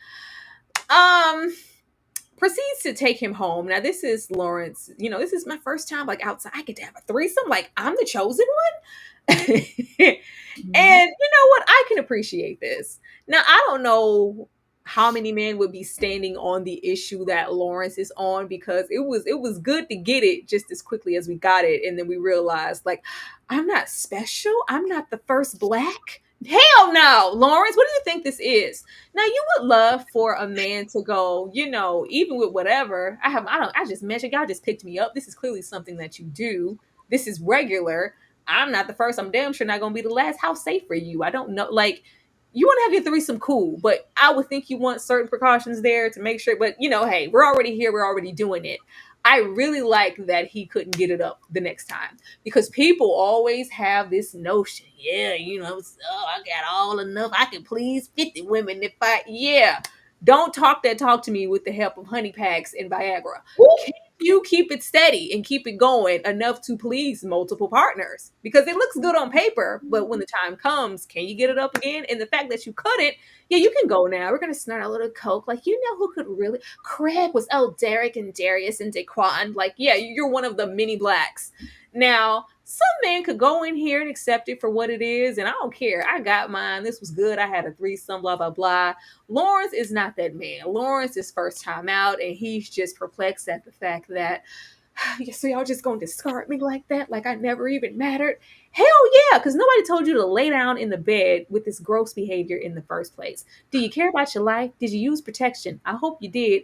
Proceeds to take him home. Now, this is Lawrence. This is my first time like outside. I get to have a threesome. Like, I'm the chosen one. And you know what? I can appreciate this. Now, I don't know how many men would be standing on the issue that Lawrence is on, because it was good to get it just as quickly as we got it, and then we realized, like, I'm not special. I'm not the first black. Hell no, Lawrence. What do you think this is? Now, you would love for a man to go, even with whatever I just mentioned, y'all just picked me up. This is clearly something that you do. This is regular. I'm not the first. I'm damn sure not going to be the last. How safe are you? I don't know. Like, you want to have your threesome, cool, but I would think you want certain precautions there to make sure. But, hey, we're already here. We're already doing it. I really like that he couldn't get it up the next time, because people always have this notion. Yeah, I got all enough. I can please 50 women don't talk that talk to me with the help of honey packs and Viagra. Can you keep it steady and keep it going enough to please multiple partners? Because it looks good on paper, but when the time comes, can you get it up again? And the fact that you couldn't, you can go now. We're going to snort a little coke. Like, who could really? Craig was, Derek and Darius and Daquan. Like, yeah, you're one of the many blacks. Now, some man could go in here and accept it for what it is, and I don't care. I got mine. This was good. I had a threesome, blah, blah, blah. Lawrence is not that man. Lawrence is first time out, and he's just perplexed at the fact that, so y'all just gonna discard me like that? Like I never even mattered? Hell yeah, because nobody told you to lay down in the bed with this gross behavior in the first place. Do you care about your life? Did you use protection? I hope you did.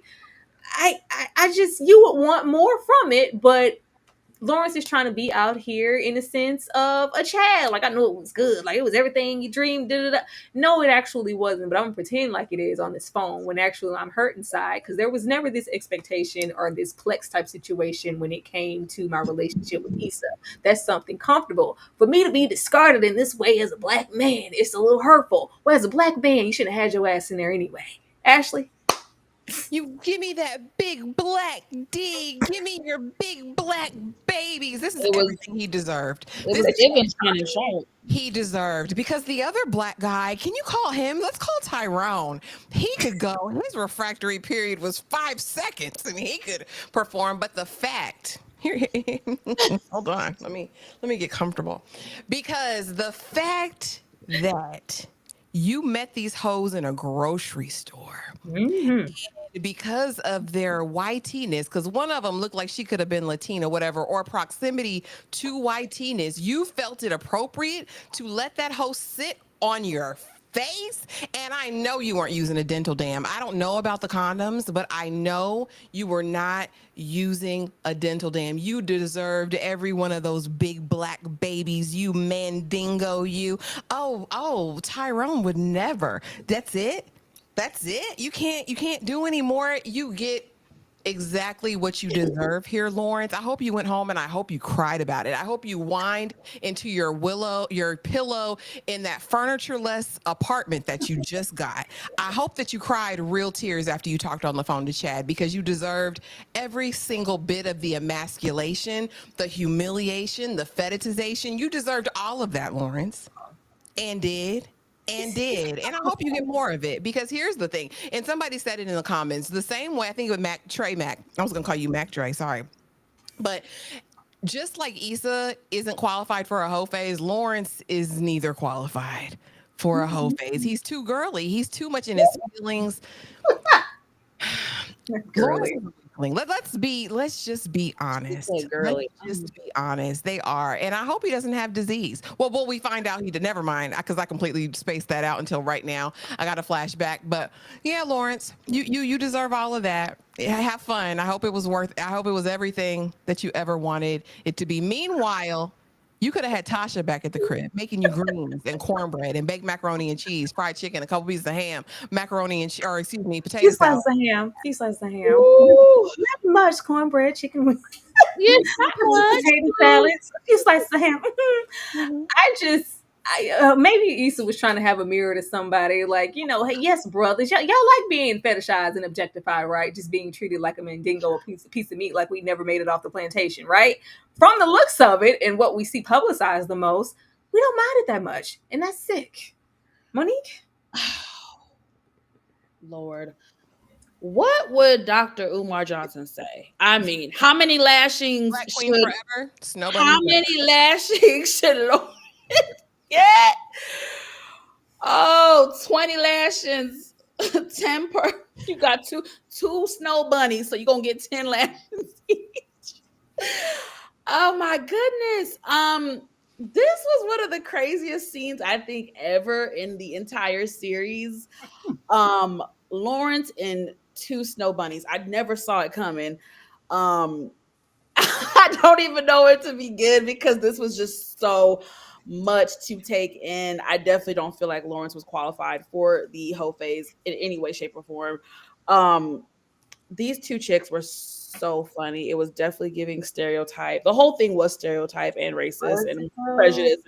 I just, you would want more from it, but Lawrence is trying to be out here in the sense of a child. Like, I knew it was good. Like, it was everything you dreamed. Da, da, da. No, it actually wasn't. But I'm going to pretend like it is on this phone when actually I'm hurt inside, because there was never this expectation or this Plex type situation when it came to my relationship with Issa. That's something comfortable. For me to be discarded in this way as a black man, it's a little hurtful. Well, as a black man, you shouldn't have had your ass in there anyway. Ashley? You give me that big black D. Give me your big black babies. This is everything he deserved. It was given Shannon Sharp. He deserved, because the other black guy, can you call him? Let's call Tyrone. He could go. His refractory period was 5 seconds, and he could perform. But the fact here, hold on. Let me get comfortable, because the fact that you met these hoes in a grocery store. Mm-hmm. Because of their whiteness, because one of them looked like she could have been Latina, whatever, or proximity to whiteness, you felt it appropriate to let that host sit on your face. And I know you weren't using a dental dam. I don't know about the condoms, but I know you were not using a dental dam. You deserved every one of those big black babies, you mandingo, you. Oh, Tyrone would never. That's it. That's it. You can't do any more. You get exactly what you deserve here, Lawrence. I hope you went home and I hope you cried about it. I hope you whined into your pillow in that furniture-less apartment that you just got. I hope that you cried real tears after you talked on the phone to Chad, because you deserved every single bit of the emasculation, the humiliation, the fetishization. You deserved all of that, Lawrence. And did. And I hope you get more of it, because here's the thing, and somebody said it in the comments the same way. I think with Mac. I was gonna call you Mac Dre, sorry, but just like Issa isn't qualified for a hoe phase, Lawrence is neither qualified for a hoe phase. He's too girly. He's too much in his feelings. Girly. Let's just be honest. Girly. Let's just be honest. They are. And I hope he doesn't have disease. Well, we find out he did. Never mind, because I completely spaced that out until right now. I got a flashback. But yeah, Lawrence, you deserve all of that. Have fun. I hope it was everything that you ever wanted it to be. Meanwhile, you could have had Tasha back at the crib making you greens and cornbread and baked macaroni and cheese, fried chicken, a couple pieces of ham, potato Few salad. slices of ham. Not much cornbread, chicken wings. Yeah, not much. Potato salads, a few slices of ham. Mhm. Maybe Issa was trying to have a mirror to somebody, like, hey, yes, brothers, y'all like being fetishized and objectified, right? Just being treated like a mandingo, a piece of meat, like we never made it off the plantation, right? From the looks of it and what we see publicized the most, we don't mind it that much, and that's sick. Monique, Lord. What would Dr. Umar Johnson say? I mean, how many lashings Black Queen should forever. Snow Bunny. how many lashings should Lawrence get? Oh, 20 lashings. 10 per. You got two snow bunnies, so you're gonna get 10 lashes each. Oh my goodness. This was one of the craziest scenes I think ever in the entire series. Lawrence and two snow bunnies. I never saw it coming. I don't even know where to begin because this was just so much to take in. I definitely don't feel like Lawrence was qualified for the hoe phase in any way, shape, or form. These two chicks were so funny. It was definitely giving stereotype. The whole thing was stereotype and racist and prejudice,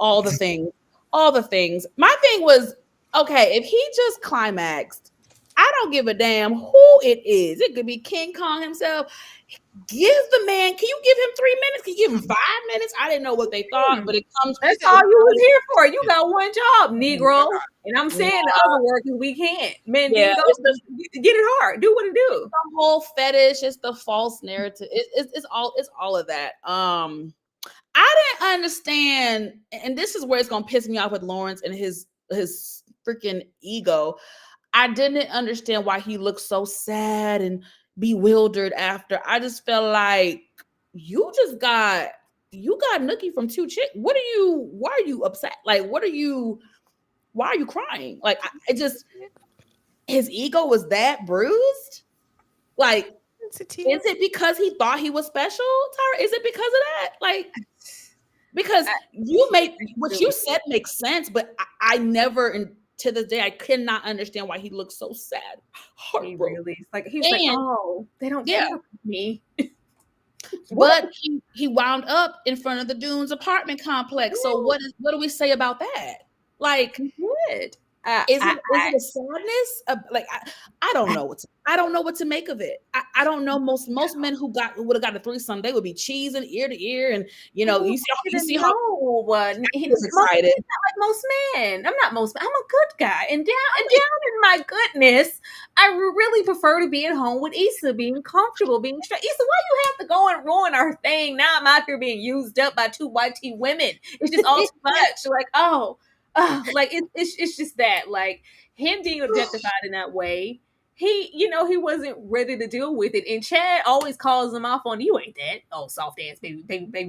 all the things, all the things. My thing was, okay, if he just climaxed, I don't give a damn who it is. It could be King Kong himself. Give the man, can you give him 3 minutes? Can you give him 5 minutes? I didn't know what they thought, but it comes. that's all you was here for. You got one job, Negro. And I'm saying the other workers we can't. Man, Yeah, get it hard. Do what it do. The whole fetish, it's the false narrative. It's all of that. I didn't understand, and this is where it's gonna piss me off with Lawrence and his freaking ego. I didn't understand why he looked so sad and bewildered after. I just felt like you got nookie from two chicks. Why are you upset? Like, why are you crying? Like, his ego was that bruised? Like, is it because he thought he was special, Tara? Is it because of that? Like, because you make what you said makes sense, but I never, and to this day, I cannot understand why he looks so sad. He really, he's like, oh, they don't care about me. But he wound up in front of the Dunes apartment complex. So what do we say about that? Like, good. Is it a sadness? I don't know what to make of it. I don't know. Most men who would have got a threesome, they would be cheesing ear to ear, and you see how he's excited. Not like most men. I'm not most men. I'm a good guy, and down in my goodness, I really prefer to be at home with Issa, being comfortable, being straight. Issa, why you have to go and ruin our thing? Now I'm out here being used up by two white tea women. It's just all too much. Like, like it's just that, like, him being objectified in that way, he wasn't ready to deal with it. And Chad always calls him off on, you ain't that soft ass baby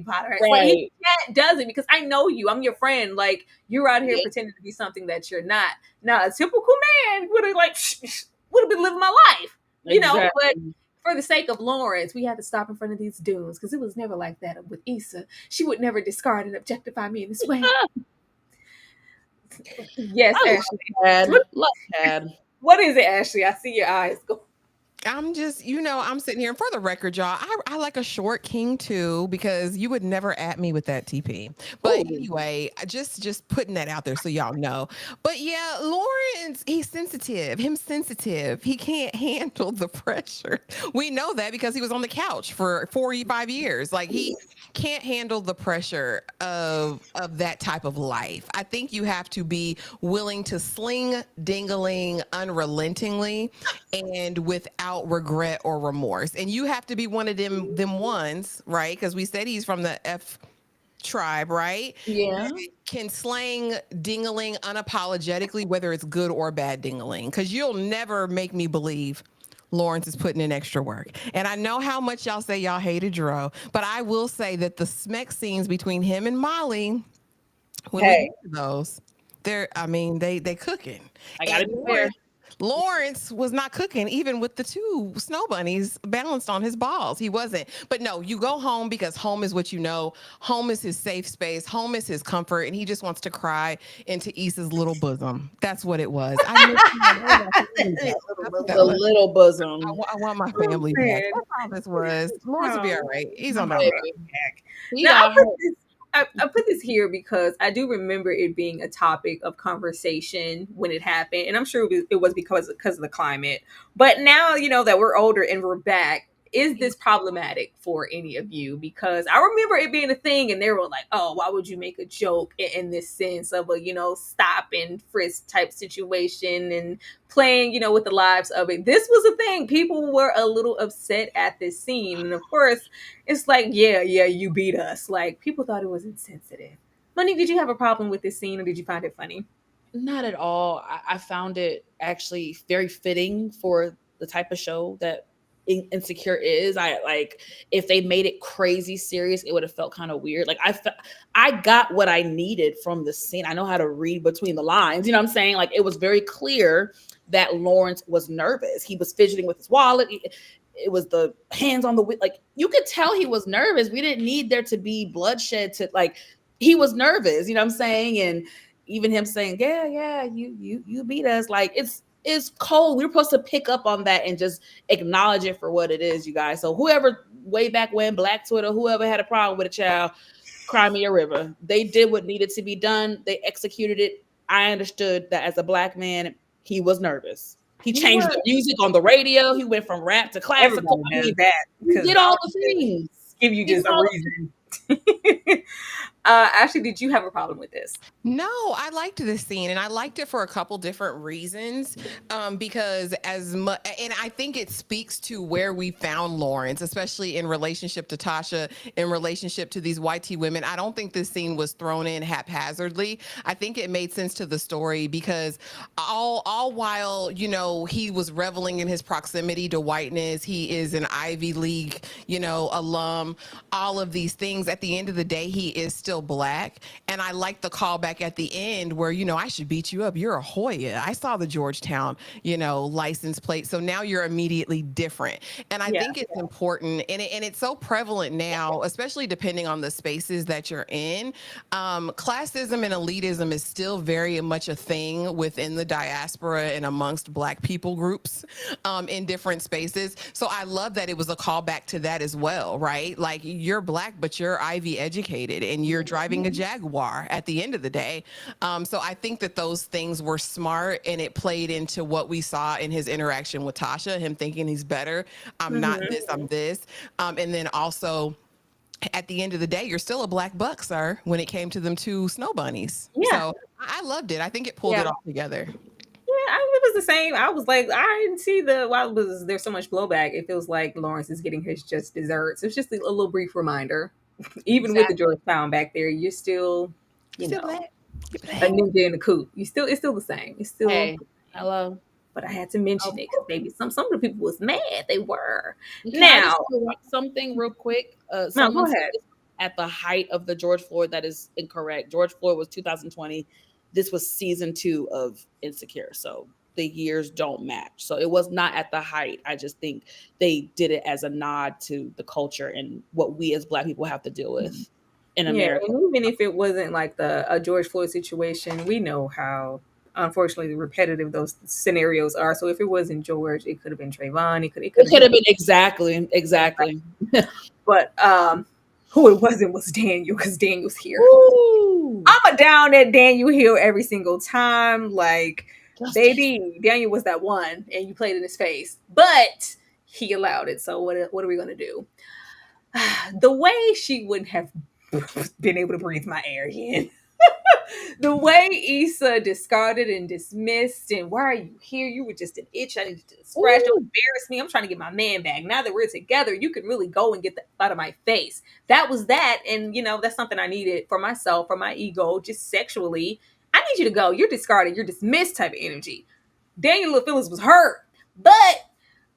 Potter. Right. Chad does it because I know you. I'm your friend. Like, you're out here pretending to be something that you're not. Now, a typical man would have been living my life, Exactly. But for the sake of Lawrence, we had to stop in front of these dudes because it was never like that with Issa. She would never discard and objectify me in this way. Yes, Ashley. What is it, Ashley? I see your eyes go. I'm just, I'm sitting here, and for the record, y'all, I like a short king too, because you would never at me with that TP. But anyway, just putting that out there so y'all know. But yeah, Lawrence, he's sensitive. He can't handle the pressure. We know that because he was on the couch for 45 years. Like, he can't handle the pressure of that type of life. I think you have to be willing to sling dingling unrelentingly and without regret or remorse. And you have to be one of them ones, right? Because we said he's from the F tribe, right? Yeah. Can slang dingling unapologetically, whether it's good or bad dingling. Because you'll never make me believe Lawrence is putting in extra work. And I know how much y'all say y'all hated Dro, but I will say that the smeck scenes between him and Molly, when we get to those, they cooking. I gotta be fair. Lawrence was not cooking, even with the 2 snow bunnies balanced on his balls. He wasn't. But no, you go home because home is what you know. Home is his safe space. Home is his comfort. And he just wants to cry into Issa's little bosom. That's what it was. I miss him. I want my family back. That's what that The was. little bosom. I want my family Oh, back. man. That's all this was. Lawrence will be all right. He's on the Oh, way. He Now, got hurt. I put this here because I do remember it being a topic of conversation when it happened, and I'm sure it was because of the climate. But now, that we're older and we're back, is this problematic for any of you? Because I remember it being a thing, and they were like, "Oh, why would you make a joke in this sense of a stop and frisk type situation and playing with the lives of it?" This was a thing. People were a little upset at this scene, and of course, it's like, yeah, you beat us. Like, people thought it was insensitive. Monique, did you have a problem with this scene, or did you find it funny? Not at all. I found it actually very fitting for the type of show that Insecure is. I like, if they made it crazy serious, it would have felt kind of weird. Like, I got what I needed from the scene. I know how to read between the lines. You know what I'm saying? Like, it was very clear that Lawrence was nervous. He was fidgeting with his wallet. It was the hands on the like, you could tell he was nervous. We didn't need there to be bloodshed to, like, he was nervous. You know what I'm saying? And even him saying, yeah, you beat us. Like, it's cold. We were supposed to pick up on that and just acknowledge it for what it is, you guys. So whoever, way back when, Black Twitter, whoever had a problem with a child, cry me a river. They did what needed to be done. They executed it. I understood that as a Black man, he was nervous. He changed the music on the radio. He went from rap to classical. Everybody does that. He did all the things. Give you just a reason. Ashley, did you have a problem with this? No, I liked this scene, and I liked it for a couple different reasons. Because and I think it speaks to where we found Lawrence, especially in relationship to Tasha, in relationship to these YT women. I don't think this scene was thrown in haphazardly. I think it made sense to the story because all while he was reveling in his proximity to whiteness, he is an Ivy League alum. All of these things. At the end of the day, he is still Black, and I like the callback at the end where I should beat you up. You're a Hoya. I saw the Georgetown license plate, so now you're immediately different. And I think it's important, and it's so prevalent now, especially depending on the spaces that you're in. Classism and elitism is still very much a thing within the diaspora and amongst Black people groups in different spaces. So I love that it was a callback to that as well, right? Like, you're Black, but you're Ivy educated, and you're driving a Jaguar at the end of the day. So I think that those things were smart, and it played into what we saw in his interaction with Tasha, him thinking he's better. I'm not this, I'm this. And then also, at the end of the day, you're still a Black buck, sir, when it came to them 2 snow bunnies. Yeah. So I loved it. I think it pulled it all together. Yeah, it was the same. I was like, I didn't see why was there so much blowback. It feels like Lawrence is getting his just desserts. It's just a little brief reminder. Even with the Georgetown back there, you're still, Black. a ninja in the coop. It's still the same. It's still. Hey, hello. But I had to mention it because maybe some of the people was mad. They were. Can I Now, just correct something real quick. no, go Someone said ahead. at the height of the George Floyd, that is incorrect. George Floyd was 2020. This was season 2 of Insecure. So the years don't match. So it was not at the height. I just think they did it as a nod to the culture and what we as Black people have to deal with in America. And even if it wasn't like a George Floyd situation, we know how, unfortunately, repetitive those scenarios are. So if it wasn't George, it could have been Trayvon. It could have been exactly. But who it wasn't was Daniel, because Daniel's here. Ooh. I'm a down at Daniel Hill every single time. Like, baby, Daniel was that one, and you played in his face, but he allowed it. So what are we gonna do? The way she wouldn't have been able to breathe my air in. The way Issa discarded and dismissed, and why are you here? You were just an itch. I needed to scratch. Don't embarrass me. I'm trying to get my man back. Now that we're together, you can really go and get that out of my face. That was that. And, that's something I needed for myself, for my ego, just sexually. I need you to go. You're discarded. You're dismissed type of energy. Daniel Phillips was hurt, but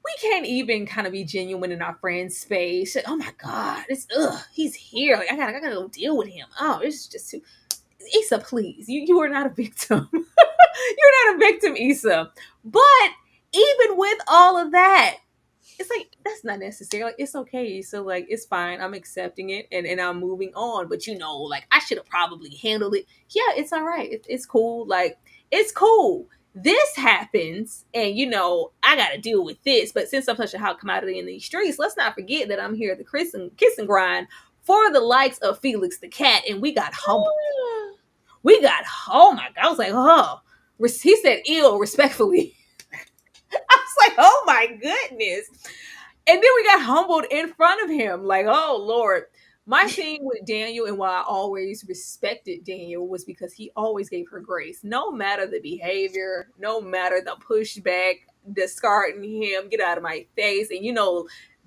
we can't even kind of be genuine in our friend's space. Oh my God, he's here. Like, I gotta go deal with him. Oh, it's just too. Issa, please, you are not a victim. You're not a victim, Issa. But even with all of that, it's like that's not necessary. Like it's okay. So like it's fine. I'm accepting it and I'm moving on. But like I should have probably handled it. Yeah, it's all right. It's cool. Like it's cool. This happens, and I got to deal with this. But since I'm such a hot commodity in these streets, let's not forget that I'm here at the kiss and grind for the likes of Felix the cat, and we got humbled. We got, oh my God, I was like, oh, he said ill respectfully. I was like, oh my goodness. And then we got humbled in front of him. Like, oh Lord. My thing with Daniel and why I always respected Daniel was because he always gave her grace. No matter the behavior, no matter the pushback, discarding him, get out of my face. And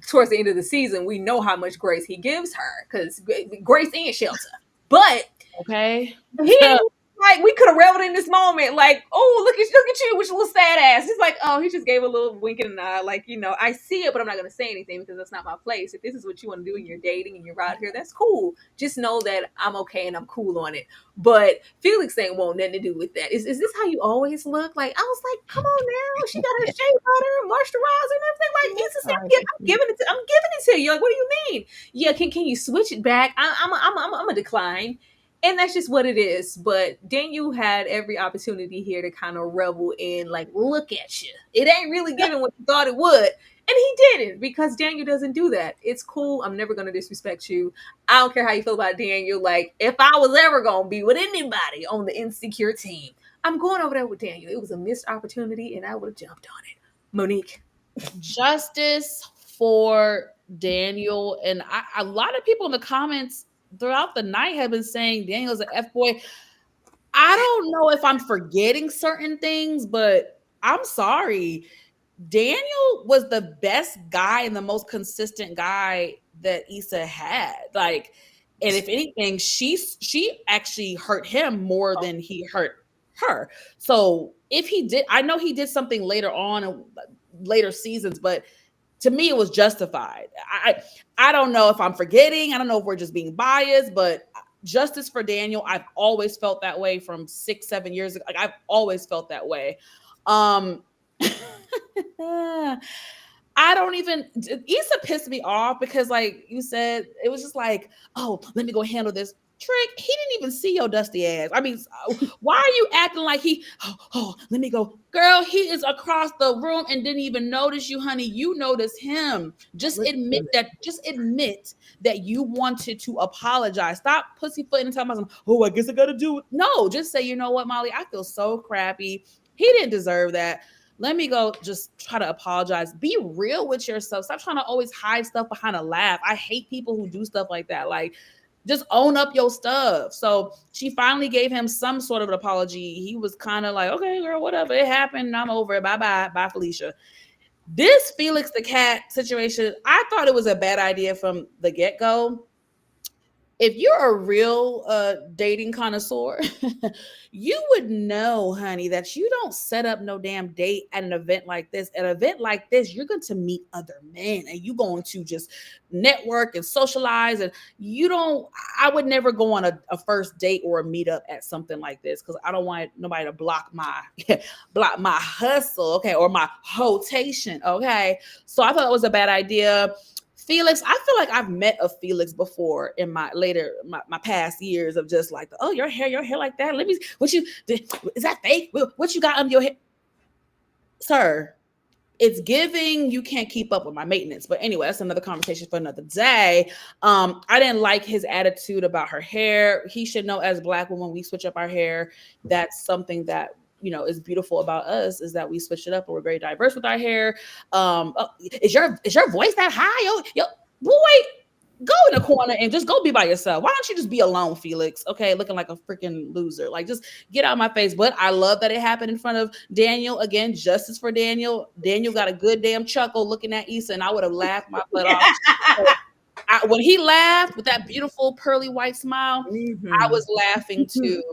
towards the end of the season, we know how much grace he gives her because grace and shelter. But okay. he didn't like we could have reveled in this moment, like, oh, look at you with your little sad ass. He's like, oh, he just gave a little wink and an eye, like, I see it, but I'm not gonna say anything because that's not my place. If this is what you want to do and you're dating and you're out here, that's cool. Just know that I'm okay and I'm cool on it. But Felix ain't want nothing to do with that. Is this how you always look? Like, I was like, come on now, she got her shea butter and moisturizer and everything. Like, it's the same. I'm giving it to you. Like, what do you mean? Yeah, can you switch it back? I'm a decline. And that's just what it is. But Daniel had every opportunity here to kind of revel in, like, look at you. It ain't really giving what you thought it would. And he didn't, because Daniel doesn't do that. It's cool. I'm never going to disrespect you. I don't care how you feel about Daniel. Like, if I was ever going to be with anybody on the Insecure team, I'm going over there with Daniel. It was a missed opportunity, and I would have jumped on it. Monique. Justice for Daniel. And a lot of people in the comments throughout the night have been saying Daniel's an F-boy. I don't know if I'm forgetting certain things, but I'm sorry. Daniel was the best guy and the most consistent guy that Issa had. Like, and if anything, she actually hurt him more than he hurt her. So if he did, I know he did something later on in later seasons, but to me, it was justified. I don't know if I'm forgetting. I don't know if we're just being biased, but justice for Daniel. I've always felt that way from 6-7 years ago. Like, I've always felt that way. I don't even, Issa pissed me off because, like you said, it was just like, oh, let me go handle this. Trick, he didn't even see your dusty ass. I mean, why are you acting like let me go. Girl, he is across the room and didn't even notice you, honey. You noticed him. Just admit that you wanted to apologize. Stop pussyfooting and telling myself, oh, I guess I gotta do it. No, just say, you know what, Molly, I feel so crappy. He didn't deserve that. Let me go just try to apologize. Be real with yourself. Stop trying to always hide stuff behind a laugh. I hate people who do stuff like that. Like, just own up your stuff. So she finally gave him some sort of an apology. He was kind of like, okay, girl, whatever. It happened. I'm over it. Bye-bye. Bye, Felicia. This Felix the cat situation, I thought it was a bad idea from the get-go. If you're a real dating connoisseur, you would know, honey, that you don't set up no damn date at an event like this. At an event like this, you're going to meet other men and you're going to just network and socialize. And I would never go on a first date or a meetup at something like this because I don't want nobody to block my hustle, okay, or my rotation, okay? So I thought it was a bad idea. Felix, I feel like I've met a Felix before in my past years of just like, oh, your hair like that. Let me, is that fake? What you got under your hair? Sir, it's giving, you can't keep up with my maintenance. But anyway, that's another conversation for another day. I didn't like his attitude about her hair. He should know, as Black women, we switch up our hair. That's something that is beautiful about us, is that we switch it up and we're very diverse with our hair. Is your voice that high? Yo, boy, go in the corner and just go be by yourself. Why don't you just be alone, Felix? Okay, looking like a freaking loser. Like, just get out of my face. But I love that it happened in front of Daniel. Again, justice for Daniel. Daniel got a good damn chuckle looking at Issa, and I would have laughed my butt off. When he laughed with that beautiful pearly white smile, I was laughing too.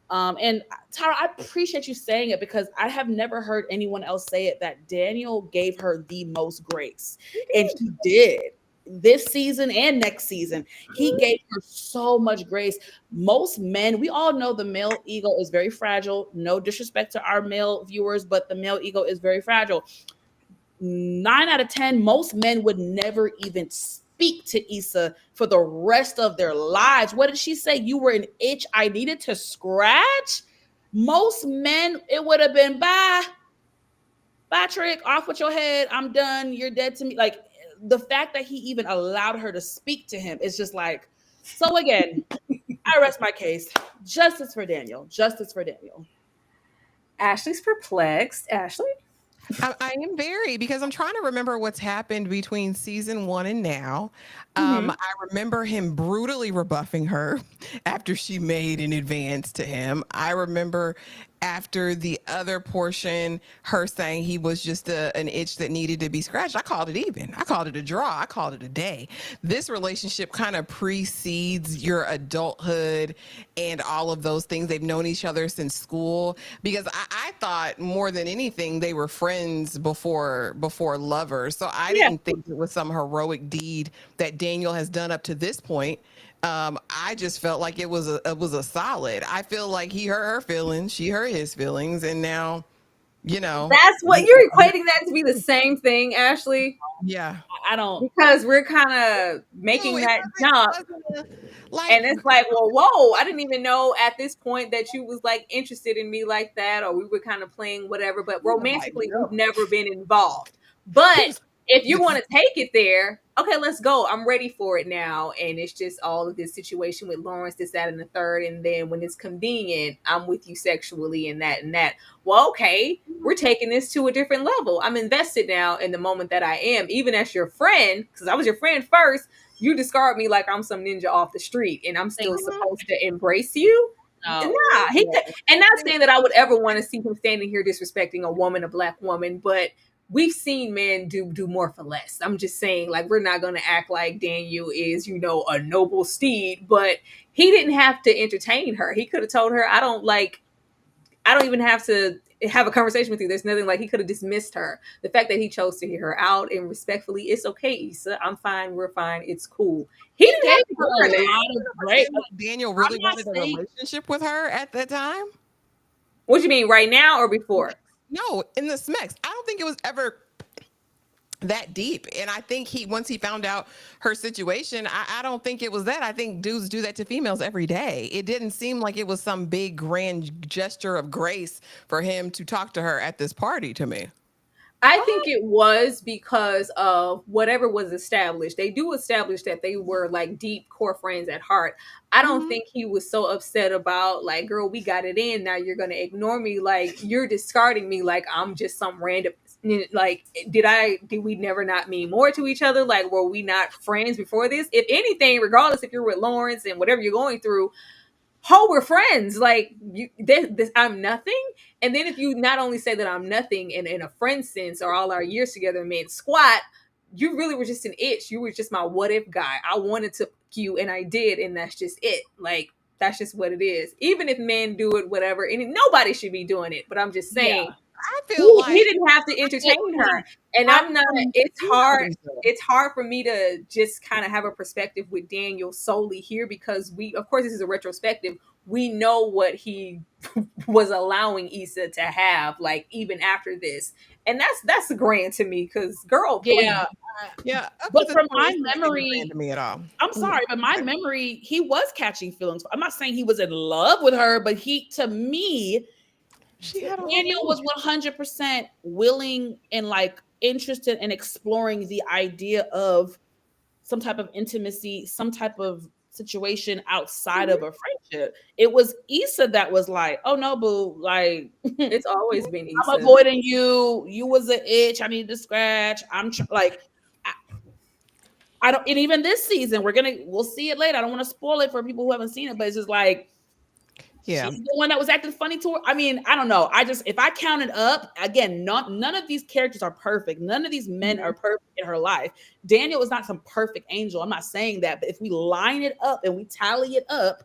And Tara, I appreciate you saying it because I have never heard anyone else say it, that Daniel gave her the most grace. And he did. this season and next season. He gave her so much grace. Most men, we all know the male ego is very fragile. No disrespect to our male viewers, but the male ego is very fragile. 9 out of 10, most men would never even speak to Issa for the rest of their lives. What did she say? You were an itch I needed to scratch? Most men, it would have been bye. Bye, Trick, off with your head. I'm done. You're dead to me. Like, the fact that he even allowed her to speak to him is just like, so again, I rest my case. Justice for Daniel. Justice for Daniel. Ashley's perplexed. Ashley? I am very, because I'm trying to remember what's happened between season 1 and now. I remember him brutally rebuffing her after she made an advance to him. I remember after the other portion, her saying he was just an itch that needed to be scratched. I called it even. I called it a draw. I called it a day. This relationship kind of precedes your adulthood and all of those things. They've known each other since school, because I thought more than anything they were friends before lovers. So I didn't think it was some heroic deed that Daniel has done up to this point. I just felt like it was a solid. I feel like he hurt her feelings, she hurt his feelings, and now, that's what you're equating that to be the same thing, Ashley. Yeah, I don't, because we're kind of making that jump, and it's like, well, whoa! I didn't even know at this point that you was like interested in me like that, or we were kind of playing whatever. But romantically, we've never been involved. But if you want to take it there, okay, let's go. I'm ready for it now. And it's just all of this situation with Lawrence, this, that, and the third. And then when it's convenient, I'm with you sexually and that and that. Well, okay, we're taking this to a different level. I'm invested now in the moment that I am, even as your friend, because I was your friend first. You discard me like I'm some ninja off the street, and I'm still supposed to embrace you. Nah, and not saying that I would ever want to see him standing here disrespecting a woman, a black woman, but we've seen men do more for less. I'm just saying, like, we're not going to act like Daniel is, a noble steed, but he didn't have to entertain her. He could have told her, I don't even have to have a conversation with you. There's nothing, like, he could have dismissed her. The fact that he chose to hear her out and respectfully, it's okay, Issa. I'm fine. We're fine. It's cool. He didn't have to a lot of great. Daniel really wanted a relationship with her at that time. What do you mean, right now or before? No, in the Smex. I don't think it was ever that deep. And I think once he found out her situation, I don't think it was that. I think dudes do that to females every day. It didn't seem like it was some big grand gesture of grace for him to talk to her at this party to me. I think it was because of whatever was established. They do establish that they were like deep core friends at heart. I don't think he was so upset about, like, girl, we got it in. Now you're going to ignore me. Like, you're discarding me like I'm just some random, like, did we never not mean more to each other? Like, were we not friends before this? If anything, regardless if you're with Lawrence and whatever you're going through, we're friends. Like, I'm nothing. And then if you not only say that I'm nothing in a friend sense, or all our years together meant squat, you really were just an itch. You were just my what if guy. I wanted to fuck you and I did, and that's just it. Like, that's just what it is. Even if men do it, whatever, and nobody should be doing it. But I'm just saying, I feel like he didn't have to entertain her. And I'm not, it's hard for me to just kind of have a perspective with Daniel solely here, because of course this is a retrospective. We know what he was allowing Issa to have, like, even after this. And that's grand to me, because girl, yeah. But from my memory, to me at all. I'm sorry, but my memory, he was catching feelings. I'm not saying he was in love with her, but to me, Daniel was 100% willing and like interested in exploring the idea of some type of intimacy, some type of situation outside of a friendship. It was Issa that was like, oh no, boo, like, it's always been Issa. I'm avoiding you. You was an itch I needed to scratch. I don't, and even this season, we'll see it later. I don't want to spoil it for people who haven't seen it, but it's just like, she's the one that was acting funny to her. I mean, I don't know. If I counted up, again, none of these characters are perfect. None of these men are perfect in her life. Daniel is not some perfect angel. I'm not saying that. But if we line it up and we tally it up,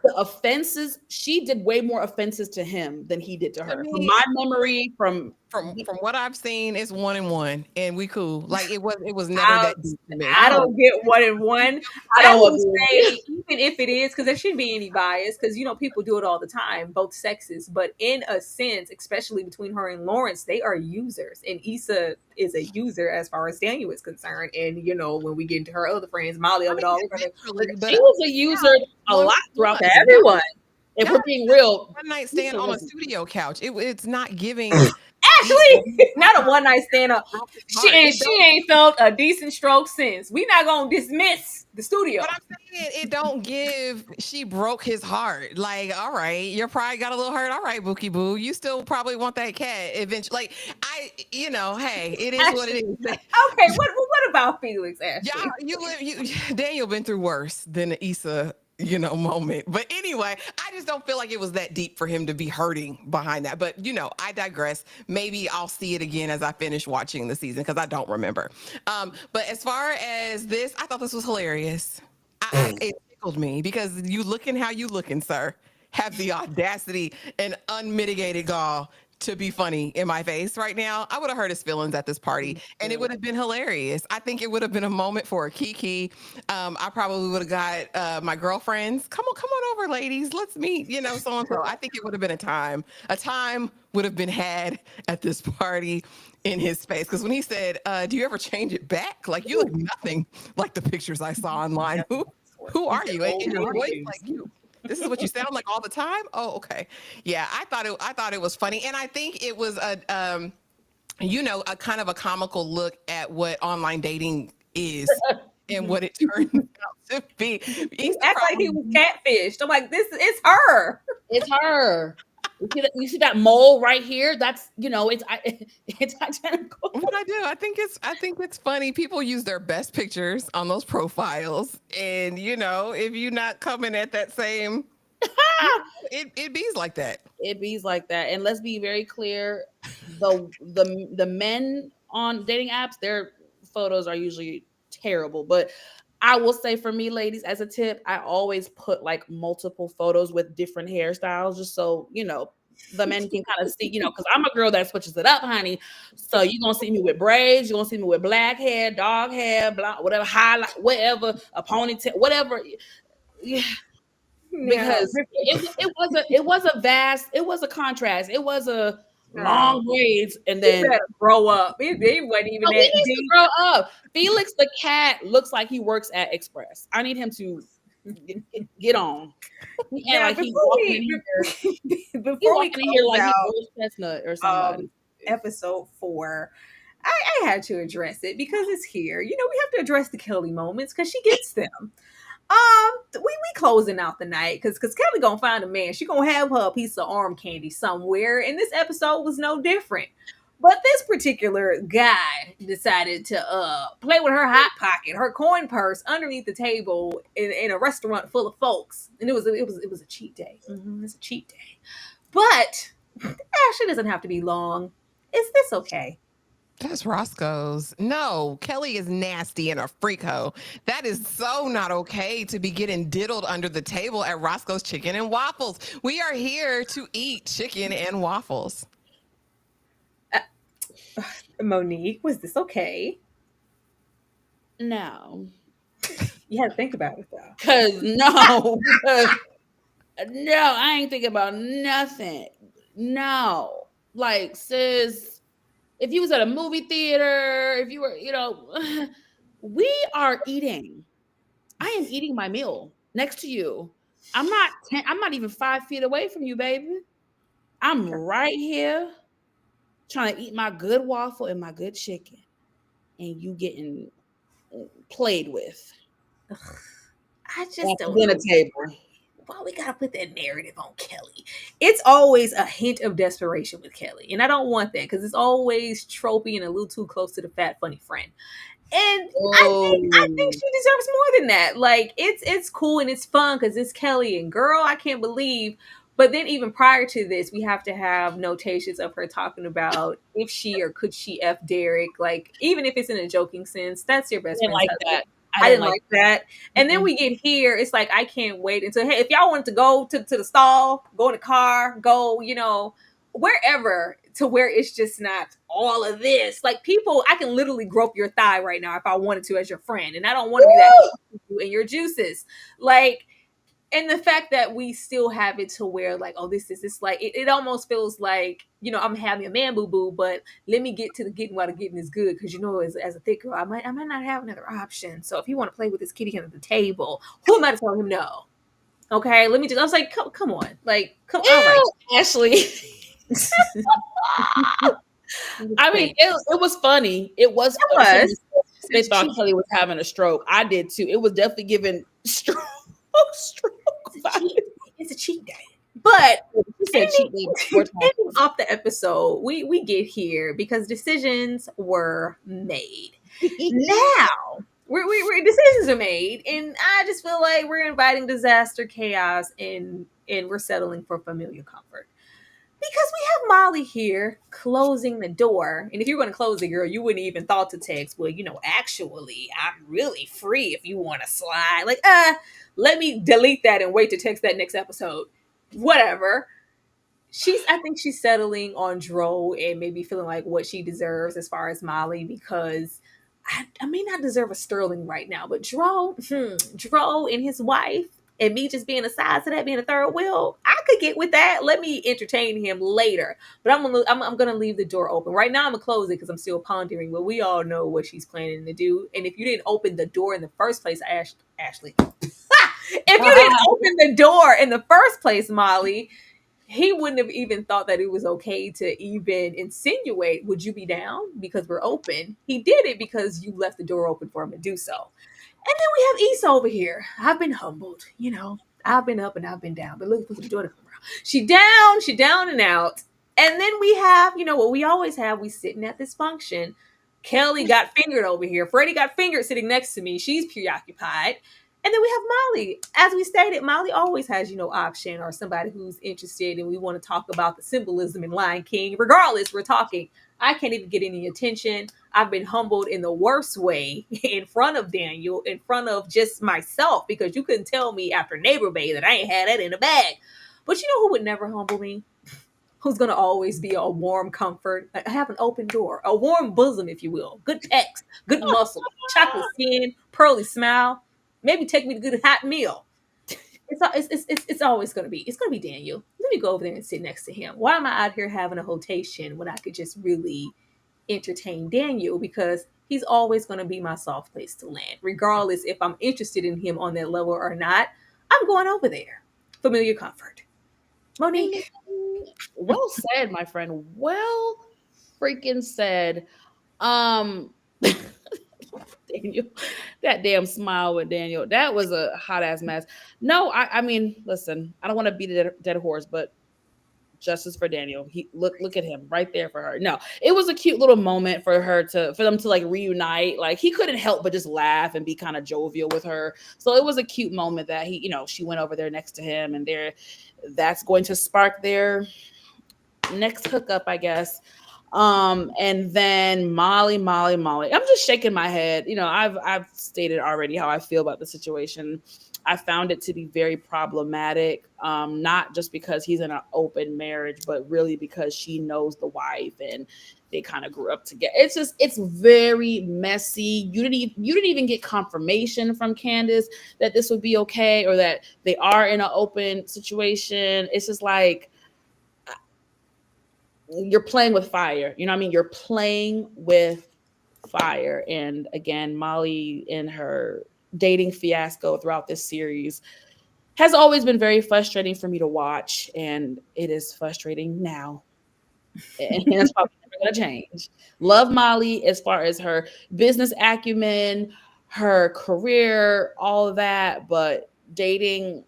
the offenses, she did way more offenses to him than he did to her. From my memory, from from what I've seen, it's 1 and 1, and we cool. Like it was never I, that deep to me. I don't get 1 and 1. I I don't will agree. say, even if it is, because there shouldn't be any bias, because people do it all the time, both sexes. But in a sense, especially between her and Lawrence, they are users, and Issa is a user as far as Daniel is concerned. And when we get into her other friends, Molly of it all, we're gonna She was a user a lot throughout to this everyone. If we're being real, one night stand on a studio couch. It's not giving. Actually, not a one night stand up. She It ain't felt a decent stroke since. We not gonna dismiss the studio. But I'm saying it don't give. She broke his heart. Like, all right, your pride got a little hurt. All right, Bookie Boo, you still probably want that cat eventually. Like, hey, it is what it is. Okay, what about Felix? Ashley, Daniel been through worse than the Issa moment. But anyway, I just don't feel like it was that deep for him to be hurting behind that. But I digress. Maybe I'll see it again as I finish watching the season because I don't remember. But as far as this, I thought this was hilarious. It tickled me because you looking how you looking, sir. Have the audacity and unmitigated gall to be funny in my face right now. I would have hurt his feelings at this party, and it would have been hilarious. I think it would have been a moment for a Kiki. I probably would have got my girlfriends. Come on over, ladies. Let's meet. So and so. I think it would have been a time. A time would have been had at this party in his face. Because when he said, "Do you ever change it back? Like you look nothing like the pictures I saw online. Who are you? And your voice like you." This is what you sound like all the time. Oh, okay. Yeah, I thought it was funny, and I think it was a kind of a comical look at what online dating is and what it turns out to be. He acts like he was catfished. I'm like, it's her. It's her. You see that mole right here? That's it's identical. What I do, I think it's funny. People use their best pictures on those profiles, and if you're not coming at that same, it bees like that. It bees like that. And let's be very clear: the men on dating apps, their photos are usually terrible, but I will say for me, ladies, as a tip, I always put like multiple photos with different hairstyles just so, the men can kind of see, because I'm a girl that switches it up, honey. So you're going to see me with braids. You're going to see me with black hair, dog hair, whatever, highlight, whatever, a ponytail, whatever. Yeah. Because it was a contrast. It was a long braids, and then grow up. He wasn't even that deep. He needs to grow up. Felix the cat looks like he works at Express. I need him to get on. Yeah, like he's walking in here. Before we come here like he's Chestnut or somebody. Episode 4. I had to address it because it's here. We have to address the Kelly moments because she gets them. We closing out the night because Kelly gonna find a man. She gonna have her a piece of arm candy somewhere, and this episode was no different. But this particular guy decided to play with her hot pocket, her coin purse underneath the table in a restaurant full of folks, and it was a cheat day. It's a cheat day, but Ashley doesn't have to be long. Is this okay? That's Roscoe's. No, Kelly is nasty and a freak hoe. That is so not okay to be getting diddled under the table at Roscoe's Chicken and Waffles. We are here to eat chicken and waffles. Monique, was this okay? No. You had to think about it though. No, I ain't thinking about nothing. No. Like, sis, if you was at a movie theater, if you were, we are eating. I am eating my meal next to you. I'm not even 5 feet away from you, baby. I'm right here trying to eat my good waffle and my good chicken, and you getting played with. I just don't know. Table. Why we gotta put that narrative on Kelly? It's always a hint of desperation with Kelly, and I don't want that because it's always tropey and a little too close to the fat funny friend. And I think she deserves more than that. Like it's cool and it's fun because it's Kelly, and girl, I can't believe. But then even prior to this, we have to have notations of her talking about if she or could she F Derek. Like even if it's in a joking sense, that's your best friend. Like that. I didn't like that. And then we get here. It's like, I can't wait until, hey, if y'all want to go to the stall, go in the car, go, wherever, to where it's just not all of this. Like, people, I can literally grope your thigh right now if I wanted to as your friend, and I don't want to be that close to you and your juices. Like, and the fact that we still have it to where, like, oh, this is this, like, it almost feels like, I'm having a man boo boo, but let me get to the getting while the getting is good, because as a thick girl, I might not have another option. So if you want to play with this kitty under the table, who am I to tell him no? Okay, let me just. I was like, come on, like, come. All right, Ashley. I mean, it was funny. It was. They thought Kelly was having a stroke. I did too. It was definitely giving stroke. It's a cheat day. But ending off the episode, we get here because decisions were made. Now we're decisions are made, and I just feel like we're inviting disaster, chaos, and we're settling for familiar comfort. Because we have Molly here closing the door. And if you're going to close the girl, you wouldn't even thought to text, well, actually, I'm really free if you want to slide. Like, let me delete that and wait to text that next episode. Whatever. I think she's settling on Dro and maybe feeling like what she deserves as far as Molly, because I may not deserve a Sterling right now, but Dro and his wife, and me just being a side to that, being a third wheel, I could get with that. Let me entertain him later. But I'm gonna leave the door open. Right now I'm gonna close it because I'm still pondering, but we all know what she's planning to do. And if you didn't open the door in the first place, Ashley, if you didn't open the door in the first place, Molly, he wouldn't have even thought that it was okay to even insinuate, would you be down? Because we're open. He did it because you left the door open for him to do so. And then we have Issa over here. I've been humbled, I've been up and I've been down. But look at the door to come around. She down and out. And then we have, what we always have, we sitting at this function. Kelly got fingered over here. Freddie got fingered sitting next to me. She's preoccupied. And then we have Molly. As we stated, Molly always has, option or somebody who's interested, and we want to talk about the symbolism in Lion King. Regardless, we're talking. I can't even get any attention. I've been humbled in the worst way in front of Daniel, in front of just myself, because you couldn't tell me after Neighbor Bay that I ain't had that in a bag. But you know who would never humble me? Who's going to always be a warm comfort? I have an open door, a warm bosom, if you will. Good pecs, good muscle, chocolate skin, pearly smile. Maybe take me to a good hot meal. It's always going to be. It's going to be Daniel. Let me go over there and sit next to him. Why am I out here having a hotation when I could just really entertain Daniel? Because he's always going to be my soft place to land, regardless if I'm interested in him on that level or not. I'm going over there. Familiar comfort. Monique. Well said, my friend. Well freaking said. Daniel, that damn smile with Daniel, that was a hot ass mess. No, I mean, listen, I don't want to beat a dead horse, but justice for Daniel. He look at him right there for her. No, it was a cute little moment for them to like reunite. Like, he couldn't help but just laugh and be kind of jovial with her. So it was a cute moment that she went over there next to him, and that's going to spark their next hookup, I guess. And then Molly. I'm just shaking my head. I've stated already how I feel about the situation. I found it to be very problematic, not just because he's in an open marriage, but really because she knows the wife and they kind of grew up together. It's very messy. You didn't even get confirmation from Candace that this would be okay, or that they are in an open situation. It's just like, you're playing with fire. You know what I mean? You're playing with fire. And again, Molly, in her dating fiasco throughout this series, has always been very frustrating for me to watch. And it is frustrating now. And that's probably never going to change. Love Molly as far as her business acumen, her career, all of that. But dating,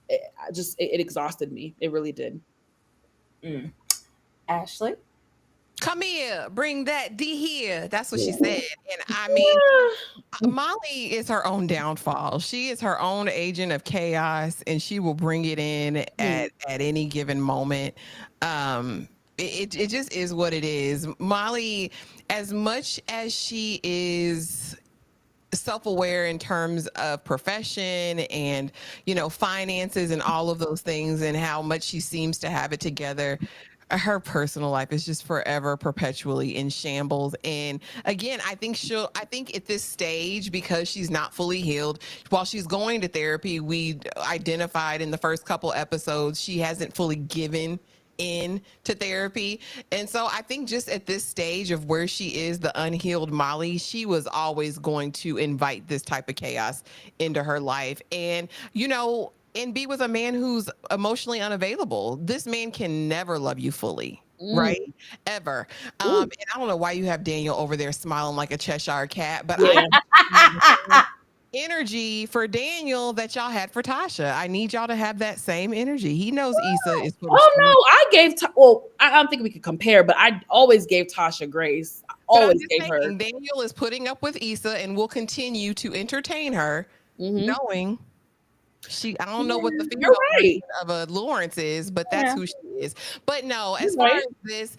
it exhausted me. It really did. Ashley? Come here, bring that D here. That's what she said. And I mean, Molly is her own downfall. She is her own agent of chaos, and she will bring it in at any given moment. It just is what it is. Molly, as much as she is self-aware in terms of profession and finances and all of those things, and how much she seems to have it together, her personal life is just forever perpetually in shambles. And again, I think at this stage, because she's not fully healed, while she's going to therapy, we identified in the first couple episodes she hasn't fully given in to therapy. And so I think just at this stage of where she is, the unhealed Molly, she was always going to invite this type of chaos into her life. And and be with a man who's emotionally unavailable. This man can never love you fully, right? Ever. And I don't know why you have Daniel over there smiling like a Cheshire cat, but I energy for Daniel that y'all had for Tasha. I need y'all to have that same energy. He knows Issa is full of Oh shit. no, I gave. I don't think we could compare, but I always gave Tasha grace. I But I'm always just gave her. saying, Daniel is putting up with Issa and will continue to entertain her, knowing I don't know what the female version of a Lawrence is, but that's who she is. But no, as far as this,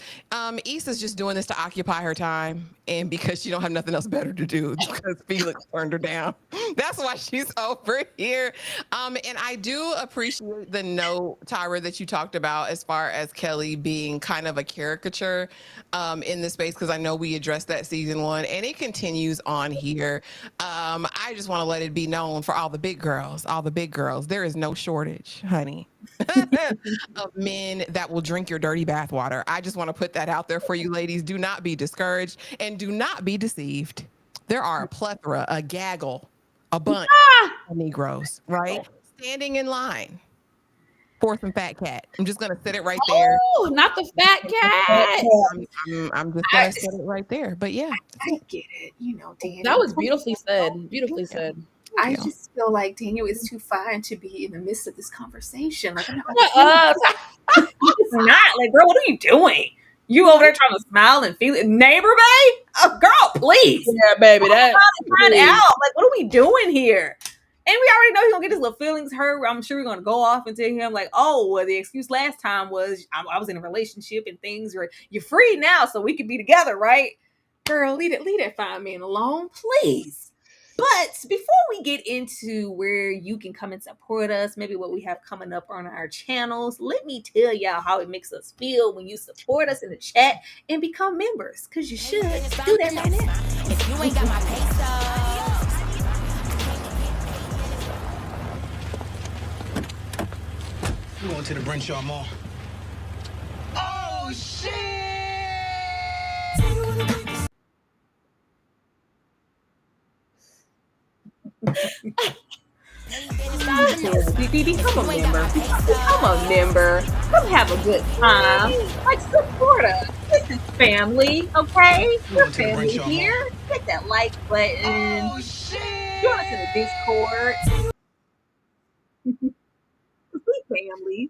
Issa's just doing this to occupy her time, and because she don't have nothing else better to do because Felix turned her down. That's why she's over here. And I do appreciate the note, Tyra, that you talked about as far as Kelly being kind of a caricature in this space, because I know we addressed that season 1, and it continues on here. I just want to let it be known for all the big girls, there is no shortage, honey, of men that will drink your dirty bathwater. I just want to put that out there for you ladies. Do not be discouraged and do not be deceived. There are a plethora, a gaggle, a bunch of Negroes, right? Standing in line for some fat cat. I'm just going to set it right there. Oh, not the fat cat. I'm just going to set it right there. But yeah. I get it. Daniel. That was beautifully said. Beautifully said. I just feel like Daniel is too fine to be in the midst of this conversation. Like, I'm not it's not. Like, girl, what are you doing? You over there trying to smile and feel it. Neighbor, babe? Oh, girl, please. Yeah, baby. That find out. Like, what are we doing here? And we already know he's gonna get his little feelings hurt. I'm sure we're gonna go off and tell him, like, oh, well, the excuse last time was I was in a relationship and things were, you're free now, so we can be together, right? Girl, leave that fine man alone, please. But before we get into where you can come and support us, maybe what we have coming up on our channels, let me tell y'all how it makes us feel when you support us in the chat and become members, because you should do that right now. If you ain't got my pesos. We're going to the Brenshaw Mall. Oh, shit! Become a member. Become a member. Come have a good time. Like, support us. This is family, okay? We're family here. Hit that like button. Oh, shit! Join us in the Discord. We family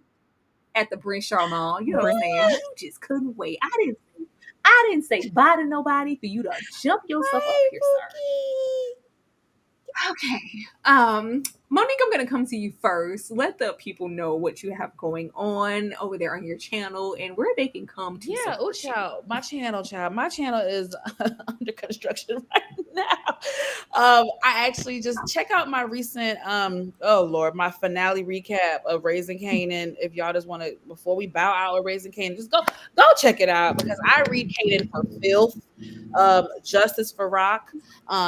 at the Brenshaw Mall. You know what I'm saying? You just couldn't wait. I didn't say bye to nobody for you to jump yourself up here, sir. Okay. Monique, I'm going to come to you first. Let the people know what you have going on over there on your channel and where they can come to. Yeah, oh, child. My channel is under construction right now. I actually just check out my recent, my finale recap of Raising Kanan. If y'all just want to, before we bow out of Raising Kanan, just go check it out, because I read Kanan for filth. Justice for Rock.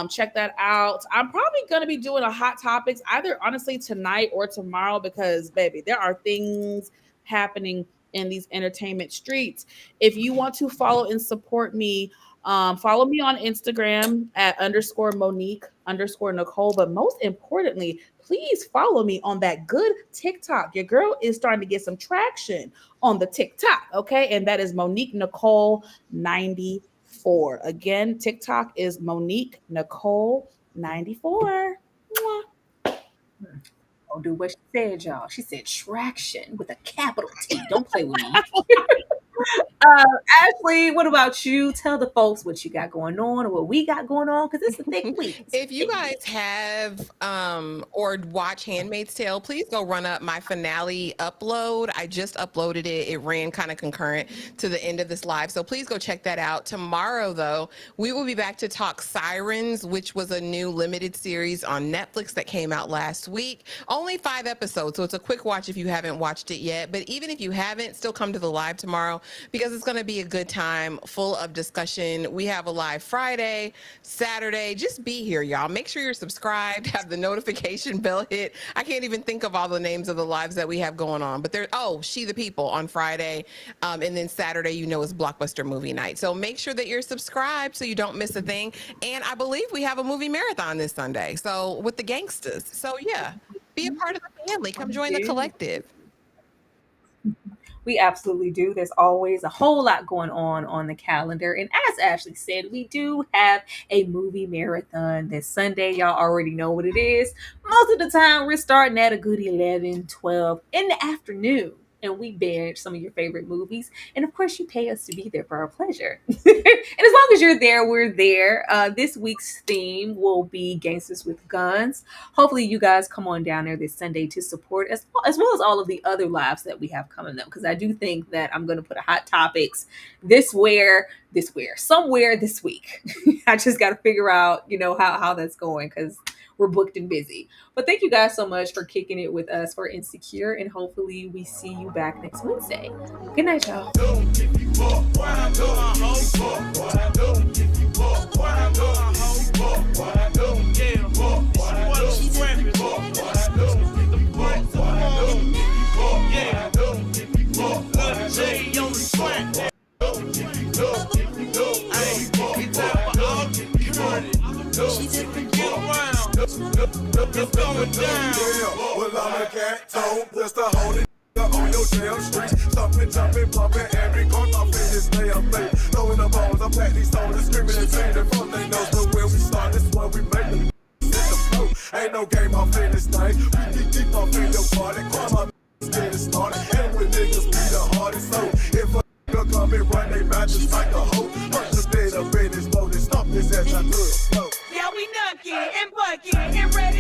Check that out. I'm probably going to be doing a hot topics either honestly tonight or tomorrow, because baby, there are things happening in these entertainment streets. If you want to follow and support me, follow me on Instagram at _Monique_Nicole. But most importantly, please follow me on that good TikTok. Your girl is starting to get some traction on the TikTok. Okay. And that is Monique Nicole 94. Again, TikTok is Monique Nicole 94. Mwah. Don't do what she said, y'all. She said traction with a capital T. Don't play with me. Ashley, what about you? Tell the folks what you got going on or what we got going on, because it's a thick week. If you guys have or watch Handmaid's Tale, please go run up my finale upload. I just uploaded it. It ran kind of concurrent to the end of this live. So please go check that out. Tomorrow, though, we will be back to talk Sirens, which was a new limited series on Netflix that came out last week. Only 5 episodes, so it's a quick watch if you haven't watched it yet. But even if you haven't, still come to the live tomorrow because it's going to be a good time full of discussion. We have a live Friday, Saturday. Just be here, y'all. Make sure you're subscribed, have the notification bell hit. I can't even think of all the names of the lives that we have going on, but She the People on Friday. And then Saturday, is Blockbuster movie night. So make sure that you're subscribed so you don't miss a thing. And I believe we have a movie marathon this Sunday. So with the gangsters. So yeah, be a part of the family. Come join the collective. We absolutely do. There's always a whole lot going on the calendar. And as Ashley said, we do have a movie marathon this Sunday. Y'all already know what it is. Most of the time, we're starting at a good 11, 12 in the afternoon. And we binge some of your favorite movies. And of course, you pay us to be there for our pleasure. And as long as you're there, we're there. This week's theme will be Gangsters with Guns. Hopefully, you guys come on down there this Sunday to support as well as all of the other lives that we have coming up. Because I do think that I'm going to put a Hot Topics somewhere this week. I just got to figure out, how that's going because we're booked and busy. But thank you guys so much for kicking it with us for Insecure, and hopefully we see you back next Wednesday. Good night, y'all. It's going down. Well, I'm a cat toe, just a holy on your damn street. Stomping, jumping, pumping, every corner off in this damn thing. Throwing the balls, I'm at these soldiers, screaming and singing from they nose. But where we start, this where we make them in the flow. Ain't no game off in this thing. We get deep off in your party. Crime up, getting started. And when niggas be the hardest, so if a nigga come and run they matches like a hoe, hurt the bed up in his boat and stomp his ass like a little. Yeah, we nucky and bucky and ready.